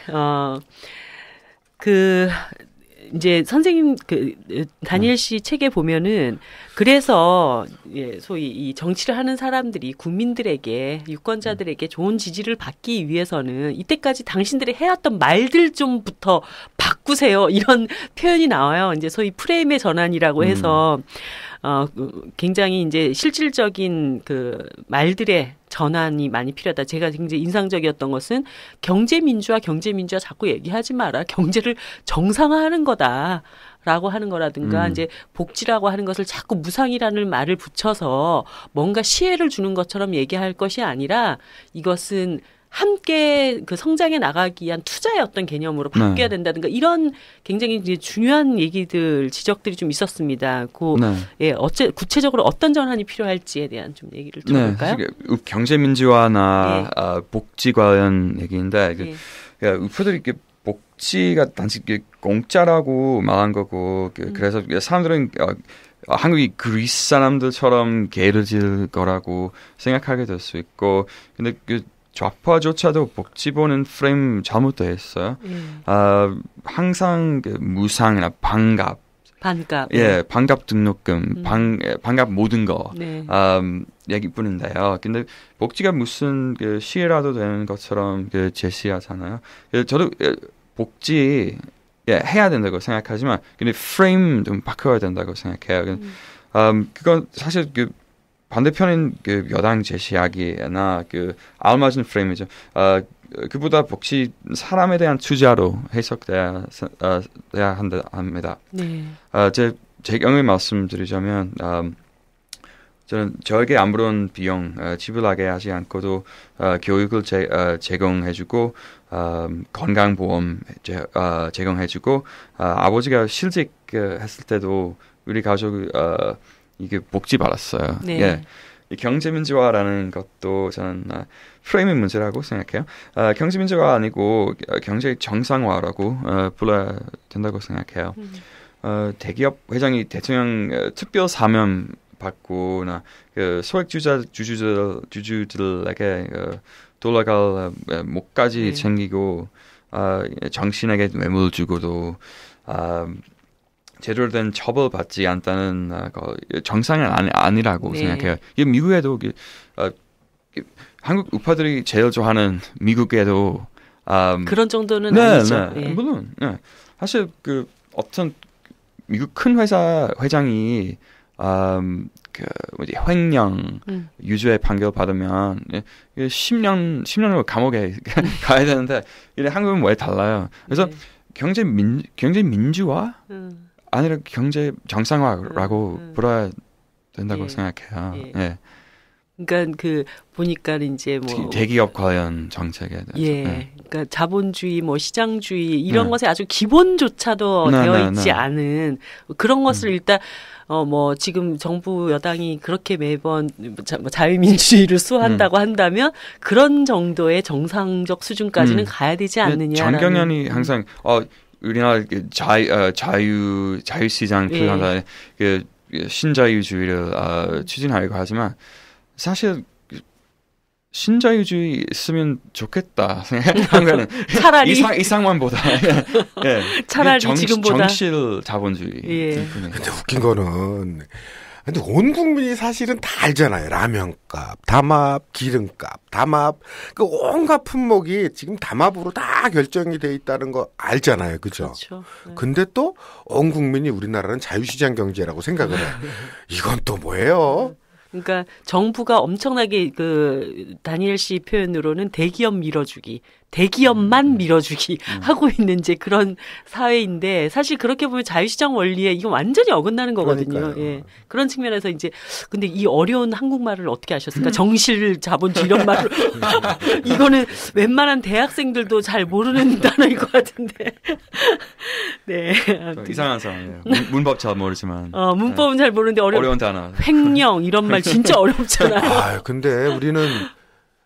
이제 선생님 다니엘 씨 책에 보면은 그래서 소위 이 정치를 하는 사람들이 국민들에게 유권자들에게 좋은 지지를 받기 위해서는 이때까지 당신들이 해왔던 말들 좀부터 바꾸세요 이런 표현이 나와요. 이제 소위 프레임의 전환이라고 해서 굉장히 이제 실질적인 그 말들의 전환이 많이 필요하다. 제가 굉장히 인상적이었던 것은 경제민주화 자꾸 얘기하지 마라. 경제를 정상화하는 거다라고 하는 거라든가 이제 복지라고 하는 것을 자꾸 무상이라는 말을 붙여서 뭔가 시혜를 주는 것처럼 얘기할 것이 아니라 이것은 함께 그 성장해 나가기 위한 투자의 어떤 개념으로 바뀌어야 된다든가 이런 굉장히 이제 중요한 얘기들 지적들이 좀 있었습니다. 구체적으로 어떤 전환이 필요할지에 대한 좀 얘기를 들어볼까요? 경제 민주화나 복지 관련 얘기인데 우표들이 복지가 단지 공짜라고 말한 거고 그래서 사람들은 한국이 그리스 사람들처럼 게으르질 거라고 생각하게 될 수 있고 근데 좌파조차도 복지 보는 프레임 잘못되어 있어요. 항상 무상이나 반값, 반값 등록금, 반값 모든 거 얘기뿐인데요. 근데 복지가 무슨 시혜라도 되는 것처럼 제시하잖아요. 저도 복지 해야 된다고 생각하지만 근데 프레임 좀 바꿔야 된다고 생각해요. 그건 사실 반대편인 여당 제시하기나 알맞은 프레임이죠. 그보다 복지 사람에 대한 투자로 해석돼야 합니다. 네. 제 경우에 말씀드리자면 저는 저에게 아무런 비용 지불하게 하지 않고도 교육을 제공해주고 건강보험 제공해주고 아버지가 실직했을 때도 우리 가족 이게 복지 받았어요. 네. 예. 이 경제민주화라는 것도 저는 프레임의 문제라고 생각해요. 경제민주화 아니고 경제 정상화라고 불러야 된다고 생각해요. 대기업 회장이 대통령 특별 사면 받고나 그 소액 주주들에게 돌아갈 목까지 챙기고 정신에게 뇌물 주고도 제대로 된 처벌 받지 않다는 정상은 아니라고 생각해요. 이 미국에도 한국 우파들이 제일 좋아하는 미국에도 그런 정도는 아니죠. 네. 물론 사실 그 어떤 미국 큰 회사 회장이 횡령 유죄 판결 받으면 10년을 감옥에 가야 되는데 한국은 왜 달라요? 그래서 경제 민주화 아니라 경제 정상화라고 불러야 된다고 생각해요. 예. 그러니까 그 보니까 이제 뭐 대기업 관련 정책에 대해서. 그러니까 자본주의, 뭐 시장주의 이런 것에 아주 기본조차도 되어 있지 않은 그런 것을 일단 뭐 지금 정부 여당이 그렇게 매번 자유민주주의를 수호한다고 한다면 그런 정도의 정상적 수준까지는 가야 되지 않느냐. 정경련이 항상 우리나라 자유시장 표현하는 그 신자유주의를 추진하려고 하지만 사실 신자유주의 있으면 좋겠다 생각한 거는 차라리 이상만보다 차라리 지금보다 정실 자본주의. 근데 웃긴 거는 근데 온 국민이 사실은 다 알잖아요. 라면값, 담합, 기름값, 담합 그 온갖 품목이 지금 담합으로 다 결정이 돼 있다는 거 알잖아요. 그죠? 그렇죠. 근데 또 온 국민이 우리나라는 자유시장 경제라고 생각을 해. 이건 또 뭐예요? 그러니까 정부가 엄청나게 그 다니엘 씨 표현으로는 대기업 밀어주기, 대기업만 밀어주기 하고 있는 이제 그런 사회인데 사실 그렇게 보면 자유시장 원리에 이거 완전히 어긋나는 거거든요. 예. 그런 측면에서 이제 근데 이 어려운 한국말을 어떻게 하셨을까? 정실 자본주의 이런 말을 이거는 웬만한 대학생들도 잘 모르는 단어일 것 같은데. 네. 이상한 상황이에요. 문법 잘 모르지만. 문법은 잘 모르는데 어려운 단어. 횡령 이런 말 진짜 어렵잖아요. 근데 우리는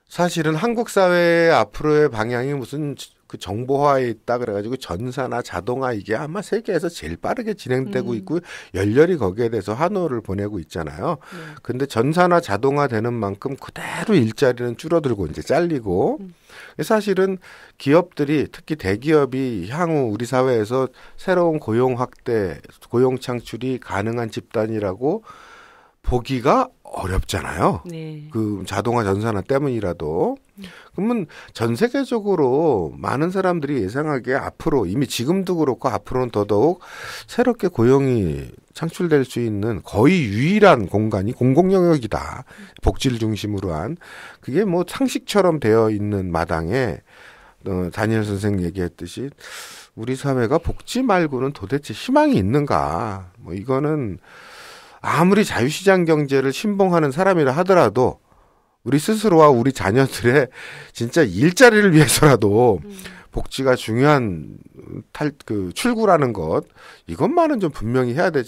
사실은 한국 사회의 앞으로의 방향이 무슨 그 정보화에 있다 그래가지고 전사나 자동화 이게 아마 세계에서 제일 빠르게 진행되고 있고 열렬히 거기에 대해서 환호를 보내고 있잖아요. 근데 전사나 자동화 되는 만큼 그대로 일자리는 줄어들고 이제 잘리고 사실은 기업들이 특히 대기업이 향후 우리 사회에서 새로운 고용 확대, 고용 창출이 가능한 집단이라고 보기가 어렵잖아요. 그 자동화 전산화 때문이라도. 그러면 전 세계적으로 많은 사람들이 예상하기에 앞으로 이미 지금도 그렇고 앞으로는 더더욱 새롭게 고용이 창출될 수 있는 거의 유일한 공간이 공공영역이다. 복지를 중심으로 한. 그게 뭐 상식처럼 되어 있는 마당에 다니엘 선생 얘기했듯이 우리 사회가 복지 말고는 도대체 희망이 있는가. 뭐 이거는 아무리 자유시장 경제를 신봉하는 사람이라 하더라도 우리 스스로와 우리 자녀들의 진짜 일자리를 위해서라도 복지가 중요한 출구라는 것 이것만은 좀 분명히 해야 될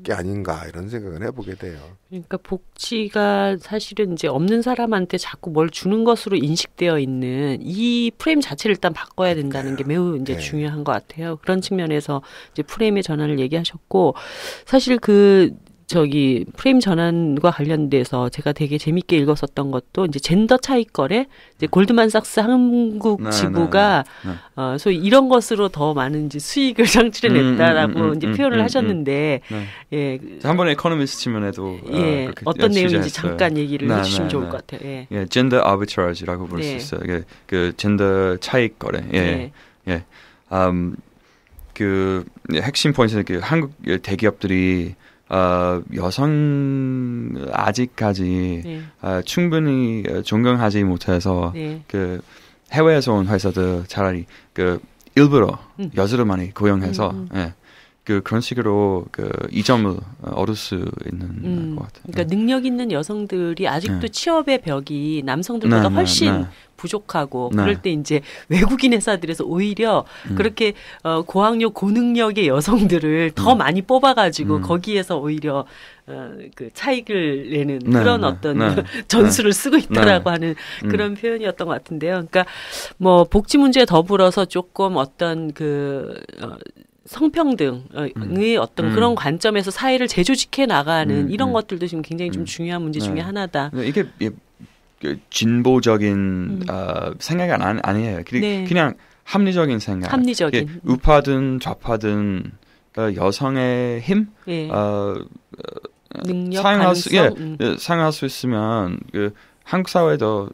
게 아닌가 이런 생각을 해보게 돼요. 그러니까 복지가 사실은 이제 없는 사람한테 자꾸 뭘 주는 것으로 인식되어 있는 이 프레임 자체를 일단 바꿔야 된다는 게 매우 이제 중요한 것 같아요. 그런 측면에서 이제 프레임의 전환을 얘기하셨고 사실 프레임 전환과 관련돼서 제가 되게 재밌게 읽었었던 것도 이제 젠더 차익거래, 이제 골드만삭스 한국 지부가 소위 이런 것으로 더 많은 이제 수익을 창출해냈다라고 이제 표현을 하셨는데, 한 번에 에코노미스트 치면에도 어떤 내용인지 잠깐 얘기를 해주시면 좋을 것 같아요. 젠더 아비트라지라고 부를 수 있어요. 그 젠더 차익거래. 그 핵심 포인트는 그 한국 대기업들이 여성 아직까지 충분히 존경하지 못해서 그 해외에서 온 회사들 차라리 그 일부러 여자를 많이 고용해서 그런 식으로 이점을 얻을 수 있는 것 같아요. 그러니까 능력 있는 여성들이 아직도 취업의 벽이 남성들보다 훨씬 부족하고 그럴 때 이제 외국인 회사들에서 오히려 그렇게 고학력 고능력의 여성들을 더 많이 뽑아가지고 거기에서 오히려 그 차익을 내는 그런 어떤 전술을 쓰고 있다라고 하는 그런 표현이었던 것 같은데요. 그러니까 뭐 복지 문제에 더불어서 조금 어떤 성평등의 어떤 그런 관점에서 사회를 재조직해 나가는 이런 것들도 지금 굉장히 좀 중요한 문제 중에 하나다. 이게 진보적인 생각이 아니에요. 그냥 합리적인 생각. 합리적인. 우파든 좌파든 여성의 힘, 능력, 사용할 수 있으면 한국 사회도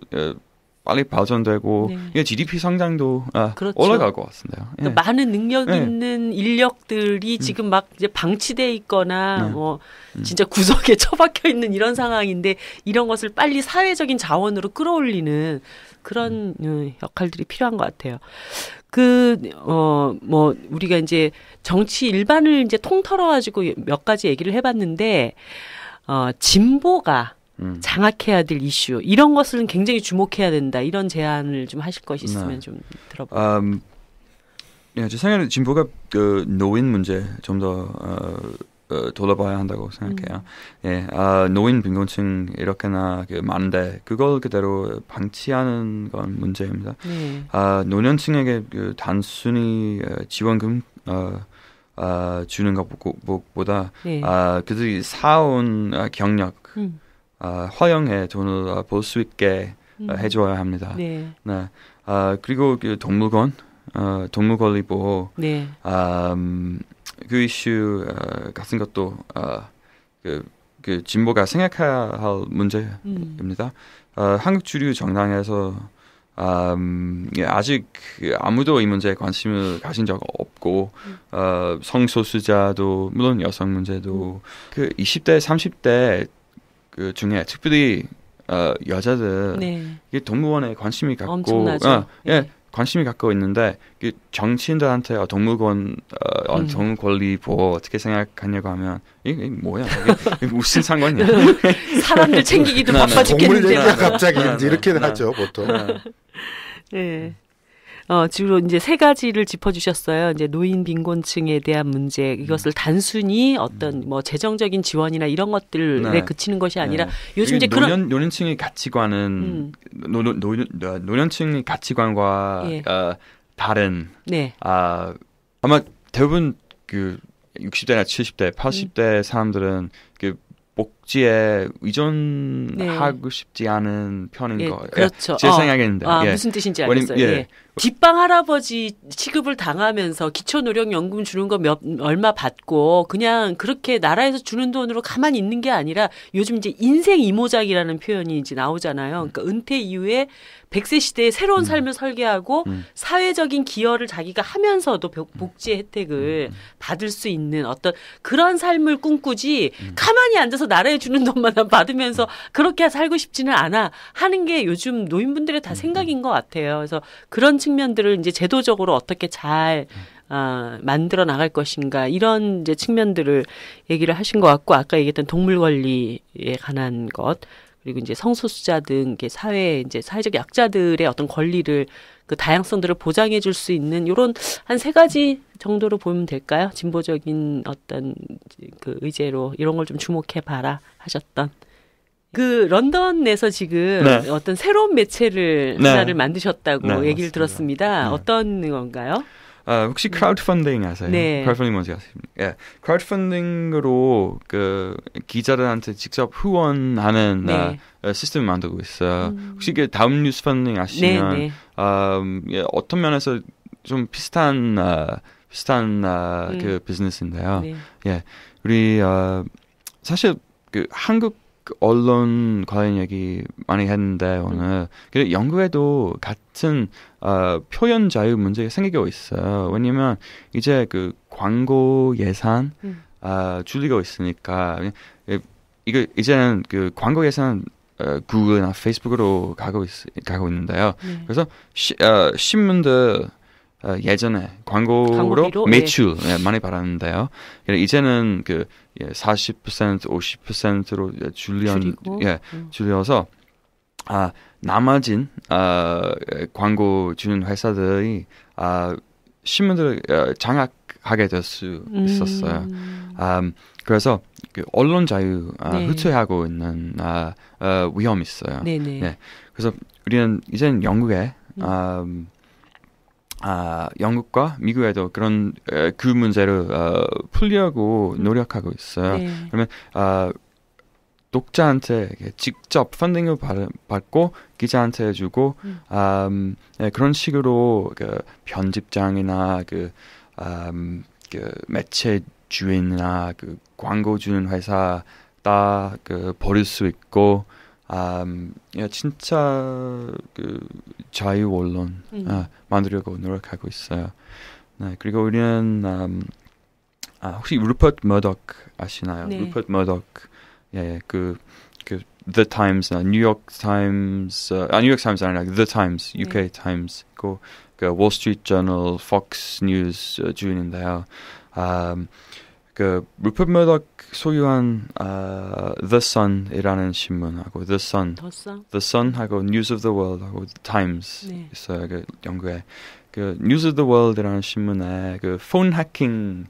빨리 발전되고 GDP 성장도 그렇죠. 올라갈 것 같습니다. 그러니까 많은 능력 있는 인력들이 지금 막 이제 방치돼 있거나 뭐 진짜 구석에 처박혀 있는 이런 상황인데 이런 것을 빨리 사회적인 자원으로 끌어올리는 그런 역할들이 필요한 것 같아요. 뭐 우리가 이제 정치 일반을 이제 통틀어 가지고 몇 가지 얘기를 해봤는데 진보가 장악해야 될 이슈 이런 것은 굉장히 주목해야 된다 이런 제안을 좀 하실 것이 있으면 좀 들어볼게요. 제 생각에는 진보가 노인 문제 좀 더 돌아봐야 한다고 생각해요. 노인 빈곤층 이렇게나 많은데 그걸 그대로 방치하는 건 문제입니다. 노년층에게 단순히 지원금 주는 것보다 그들이 쌓아온 경력 활용해 돈을 벌 수 있게 해줘야 합니다. 그리고 동물권, 동물권리 보호, 그 이슈 같은 것도 그 진보가 생각해야 할 문제입니다. 한국 주류 정당에서 아직 아무도 이 문제에 관심을 가진 적 없고 성소수자도 물론 여성 문제도 20대, 30대 중에 특별히 여자들 이게 동물원에 관심이 갖고 엄청나죠. 관심이 갖고 있는데 정치인들한테 동물권 권리 보호 어떻게 생각하냐고 하면 이게 뭐야? 이게 무슨 상관이야? 사람들 챙기기도 바빠 죽겠는데 동물 얘기가 갑자기 이렇게 하죠 보통. 주로 이제 세 가지를 짚어주셨어요. 이제 노인 빈곤층에 대한 문제, 이것을 단순히 어떤 뭐 재정적인 지원이나 이런 것들에 그치는 것이 아니라 요즘 이제 그런 노년층의 가치관은 노년층의 가치관과 다른 아마 대부분 60대나 70대, 80대 사람들은 복지에 의존하고 싶지 않은 편인 거예요. 그렇죠. 제 생각인데. 무슨 뜻인지 알겠어요. 뒷방 할아버지 취급을 당하면서 기초노령연금 주는 거 얼마 받고 그냥 그렇게 나라에서 주는 돈으로 가만히 있는 게 아니라 요즘 이제 인생 이모작이라는 표현이 이제 나오잖아요. 그러니까 은퇴 이후에 100세 시대에 새로운 삶을 설계하고 사회적인 기여를 자기가 하면서도 복지의 혜택을 받을 수 있는 어떤 그런 삶을 꿈꾸지 가만히 앉아서 나라에 주는 돈만 받으면서 그렇게 살고 싶지는 않아 하는 게 요즘 노인분들의 다 생각인 것 같아요. 그래서 그런 측면들을 이제 제도적으로 어떻게 잘 만들어 나갈 것인가 이런 이제 측면들을 얘기를 하신 것 같고 아까 얘기했던 동물 권리에 관한 것 그리고 이제 성소수자 등 사회 이제 사회적 약자들의 어떤 권리를 그 다양성들을 보장해 줄 수 있는 이런 한 세 가지 정도로 보면 될까요? 진보적인 어떤 그 의제로 이런 걸 좀 주목해 봐라 하셨던. 그 런던에서 지금 어떤 새로운 매체를 하나를 만드셨다고 얘기를 들었습니다. 어떤 건가요? 혹시 크라우드 펀딩 아세요? 크라우드 펀딩 뭔지 아십니까? 크라우드 펀딩으로 기자들한테 직접 후원하는 시스템을 만들고 있어요. 혹시 다음 뉴스 펀딩 아시면 어떤 면에서 좀 비슷한 그 비즈니스인데요. 우리 사실 한국 언론 관련 얘기 많이 했는데 오늘 영국에도 같은 표현 자유 문제가 생기고 있어요. 왜냐면 이제 광고 예산 줄이고 있으니까 이거 이제는 광고 예산 구글이나 페이스북으로 가고 있는데요. 그래서 신문들 예전에 광고로 매출 많이 받았는데요. 이제는 40%, 50%로 줄여서 나머진 광고 주는 회사들이 신문들을 장악하게 될 수 있었어요. 그래서 언론 자유 후퇴하고 있는 위험이 있어요. 네. 그래서 우리는 이제는 영국에 영국과 미국에도 그런 그 문제를 풀려고 노력하고 있어요. 그러면 독자한테 직접 펀딩을 받고 기자한테 주고 그런 식으로 편집장이나 매체 주인이나 광고 주는 회사 다 버릴 수 있고 진짜 자유 언론 만들려고 노력하고 있어요. 네, 그리고 우리는 혹시 루퍼트 머덕 아시나요? 네. 루퍼트 머덕 The Times, 뉴욕 타임스, 뉴욕 타임스 아니라 The Times, UK Times, Wall Street Journal, Fox News 주인인데요. 루퍼트 머덕 소유한 The Sun이라는 신문하고 The Sun하고 News of the World하고 The Times 있어요. 영국에 News of the World이라는 신문에 폰 해킹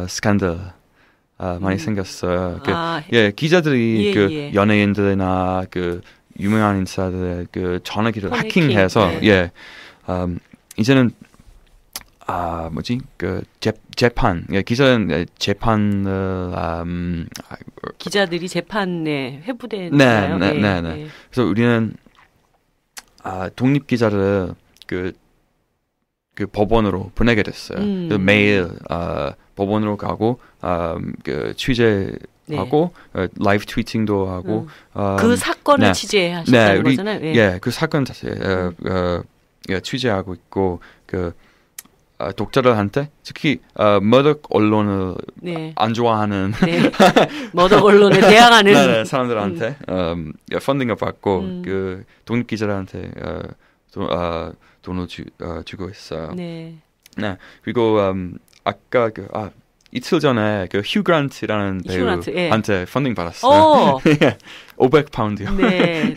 스캔들 많이 생겼어요. 기자들이 연예인들이나 유명한 인사들의 전화기를 해킹해서 이제는 재판 기자는 재판을 기자들이 재판에 회부되나요? 네. 그래서 우리는 독립 기자를 법원으로 보내게 됐어요. 매일 법원으로 가고 취재하고 라이브 트위팅도 하고 그 사건을 취재하셨다는 거잖아요. 그 사건 자체 취재하고 있고 독자들한테 특히 머덕 언론을 안 좋아하는 머덕 언론에 대항하는 사람들한테 펀딩을 받고 독립 기자들한테 돈을 주고 있어요. 네. 그리고 아까 이틀 전에 휴 그란트라는 배우한테 펀딩 받았어요. 500파운드요. 네,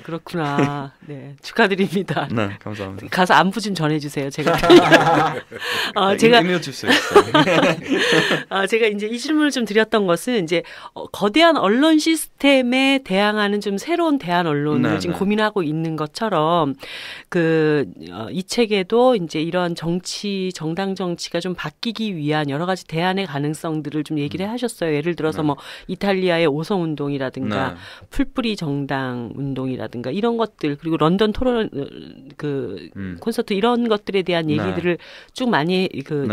그렇구나. 네, 축하드립니다. 네, 감사합니다. 가서 안부 좀 전해주세요. 제가 이메일 줄 수 있어요. 제가 이제 이 질문을 좀 드렸던 것은 이제 거대한 언론 시스템에 대항하는 좀 새로운 대안 언론을 지금 고민하고 있는 것처럼 이 책에도 이제 이런 정당 정치가 좀 바뀌기 위한 여러 가지 대안의 가능성들을 좀 얘기를 하셨어요. 예를 들어서 뭐 이탈리아의 오성 운동이라든가 풀뿌리 정당 운동이라든가 이런 것들 그리고 런던 토론 콘서트 이런 것들에 대한 얘기들을 쭉 많이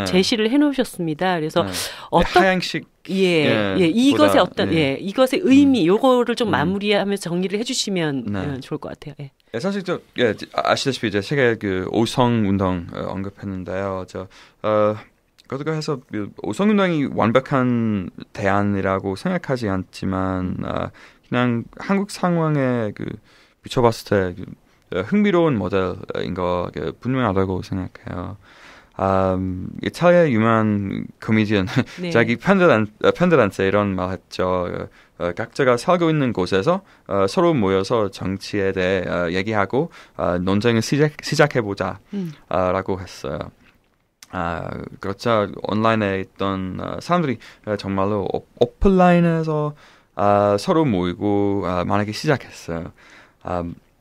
제시를 해놓으셨습니다. 그래서 어떤 하향식 이것의 어떤 이것의 의미 요거를 좀 마무리하면서 정리를 해주시면 좋을 것 같아요. 사실 아시다시피 이제 세계 오성 운동 언급했는데요. 그렇다고 해서 오성 운동이 완벽한 대안이라고 생각하지 않지만 그냥 한국 상황에 비춰봤을 때 흥미로운 모델인 거 분명하다고 생각해요. 이탈리아 유명한 코미디언 자기 팬들한테 이런 말 했죠. 각자가 살고 있는 곳에서 서로 모여서 정치에 대해 얘기하고 논쟁을 시작해보자 라고 했어요. 그렇죠. 온라인에 있던 사람들이 정말로 오프라인에서 서로 모이고 만나기 시작했어요.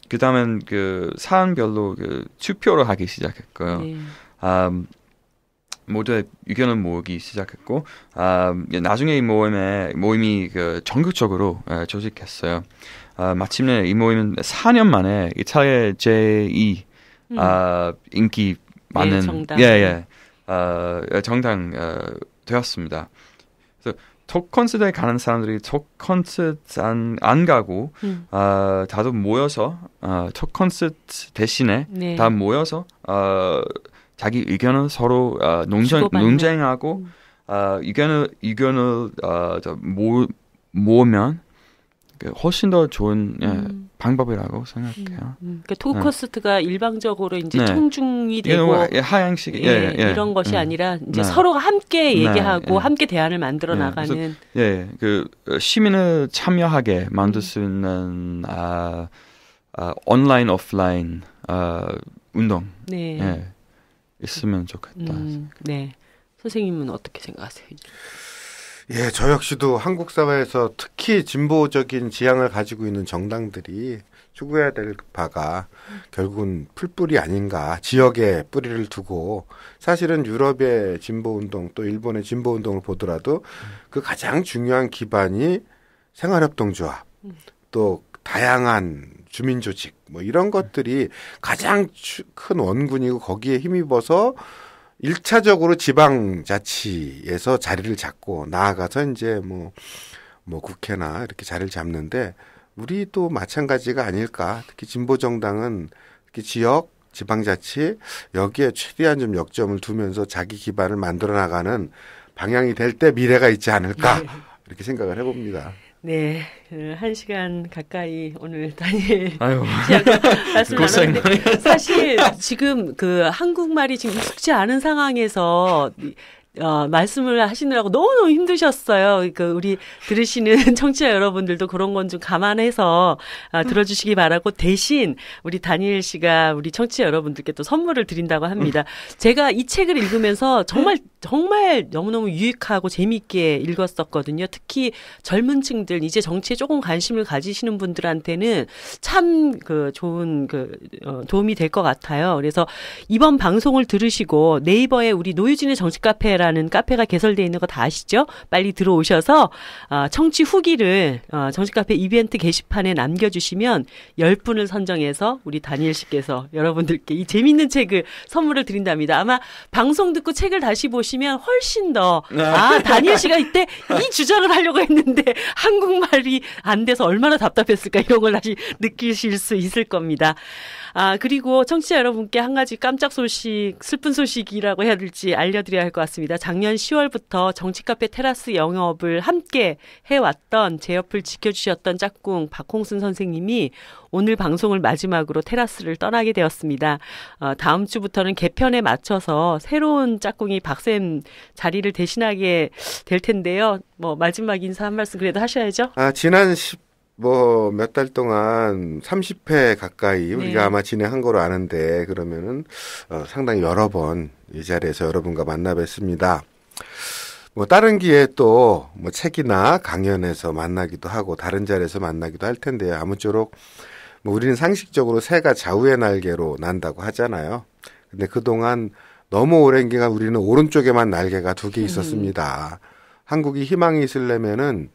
그 다음엔 사안별로 투표를 하기 시작했고요. 모두의 의견을 모으기 시작했고 나중에 이 모임이 전국적으로 조직했어요. 마침내 이 모임은 4년 만에 이탈리아 제2 인기 많은 정당 되었습니다. 그래서 톡 콘서트에 가는 사람들이 톡 콘서트 안 가고 다들 모여서 톡 콘서트 대신에 다 모여서 자기 의견을 서로 논쟁하고 의견을 모으면 훨씬 더 좋은 방법이라고 생각해요. 그러니까 토크커스트가 일방적으로 이제 청중이 되고 하향식 이런 것이 아니라 이제 서로가 함께 얘기하고 함께 대안을 만들어 나가는. 그 시민을 참여하게 만들 수 있는 온라인 오프라인 운동 있으면 좋겠다. 네, 선생님은 어떻게 생각하세요? 예, 저 역시도 한국 사회에서 특히 진보적인 지향을 가지고 있는 정당들이 추구해야 될 바가 결국은 풀뿌리 아닌가, 지역에 뿌리를 두고 사실은 유럽의 진보운동 또 일본의 진보운동을 보더라도 그 가장 중요한 기반이 생활협동조합 또 다양한 주민조직 뭐 이런 것들이 가장 큰 원군이고 거기에 힘입어서 1차적으로 지방자치에서 자리를 잡고 나아가서 이제 뭐 국회나 이렇게 자리를 잡는데 우리도 마찬가지가 아닐까. 특히 진보정당은 특히 지역, 지방자치 여기에 최대한 좀 역점을 두면서 자기 기반을 만들어 나가는 방향이 될 때 미래가 있지 않을까. 이렇게 생각을 해봅니다. 네, 1시간 가까이 오늘 다니엘 씨하고 말씀 나눴는데 사실 지금 그 한국말이 지금 익숙지 않은 상황에서 말씀을 하시느라고 너무너무 힘드셨어요. 그 우리 들으시는 청취자 여러분들도 그런 건 좀 감안해서 들어주시기 바라고 대신 우리 다니엘 씨가 우리 청취자 여러분들께 또 선물을 드린다고 합니다. 제가 이 책을 읽으면서 정말 너무너무 유익하고 재미있게 읽었었거든요. 특히 젊은 층들 이제 정치에 조금 관심을 가지시는 분들한테는 참 그 좋은 도움이 될 것 같아요. 그래서 이번 방송을 들으시고 네이버에 우리 노유진의 정치 카페라는 카페가 개설되어 있는 거 다 아시죠? 빨리 들어오셔서 청취 후기를 정치 카페 이벤트 게시판에 남겨주시면 10분을 선정해서 우리 다니엘 씨께서 여러분들께 이 재미있는 책을 선물을 드린답니다. 아마 방송 듣고 책을 다시 보시면 훨씬 더 다니엘 씨가 이때 이 주장을 하려고 했는데 한국말이 안 돼서 얼마나 답답했을까 이런 걸 다시 느끼실 수 있을 겁니다. 그리고 청취자 여러분께 한 가지 깜짝 소식, 슬픈 소식이라고 해야 될지 알려드려야 할 것 같습니다. 작년 10월부터 정치카페 테라스 영업을 함께 해왔던 제 옆을 지켜주셨던 짝꿍 박홍순 선생님이 오늘 방송을 마지막으로 테라스를 떠나게 되었습니다. 다음 주부터는 개편에 맞춰서 새로운 짝꿍이 박쌤 자리를 대신하게 될 텐데요. 마지막 인사 한 말씀 그래도 하셔야죠. 지난 몇 달 동안 30회 가까이 우리가 아마 진행한 거로 아는데 그러면은 상당히 여러 번 이 자리에서 여러분과 만나 뵙습니다. 다른 기회에 또 책이나 강연에서 만나기도 하고 다른 자리에서 만나기도 할 텐데요. 아무쪼록 우리는 상식적으로 새가 좌우의 날개로 난다고 하잖아요. 근데 그동안 너무 오랜 기간 우리는 오른쪽에만 날개가 2개 있었습니다. 한국이 희망이 있으려면은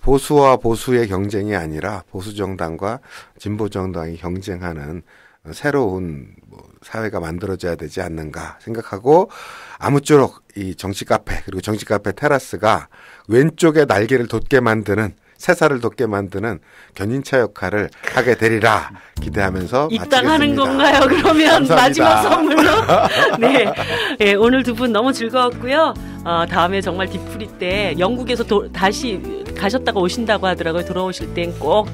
보수와 보수의 경쟁이 아니라 보수 정당과 진보 정당이 경쟁하는 새로운 사회가 만들어져야 되지 않는가 생각하고 아무쪼록 이 정치 카페 그리고 정치 카페 테라스가 왼쪽에 날개를 돋게 만드는 새살을 돋게 만드는 견인차 역할을 하게 되리라 기대하면서 입당하는 건가요? 그러면 감사합니다. 마지막 선물로 네, 오늘 두 분 너무 즐거웠고요. 다음에 정말 디프리 때 영국에서 다시 가셨다가 오신다고 하더라고요. 돌아오실 땐 꼭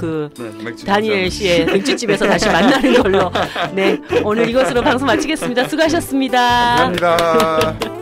다니엘 씨의 맥주집에서 다시 만나는 걸로. 네, 오늘 이것으로 방송 마치겠습니다. 수고하셨습니다. 감사합니다.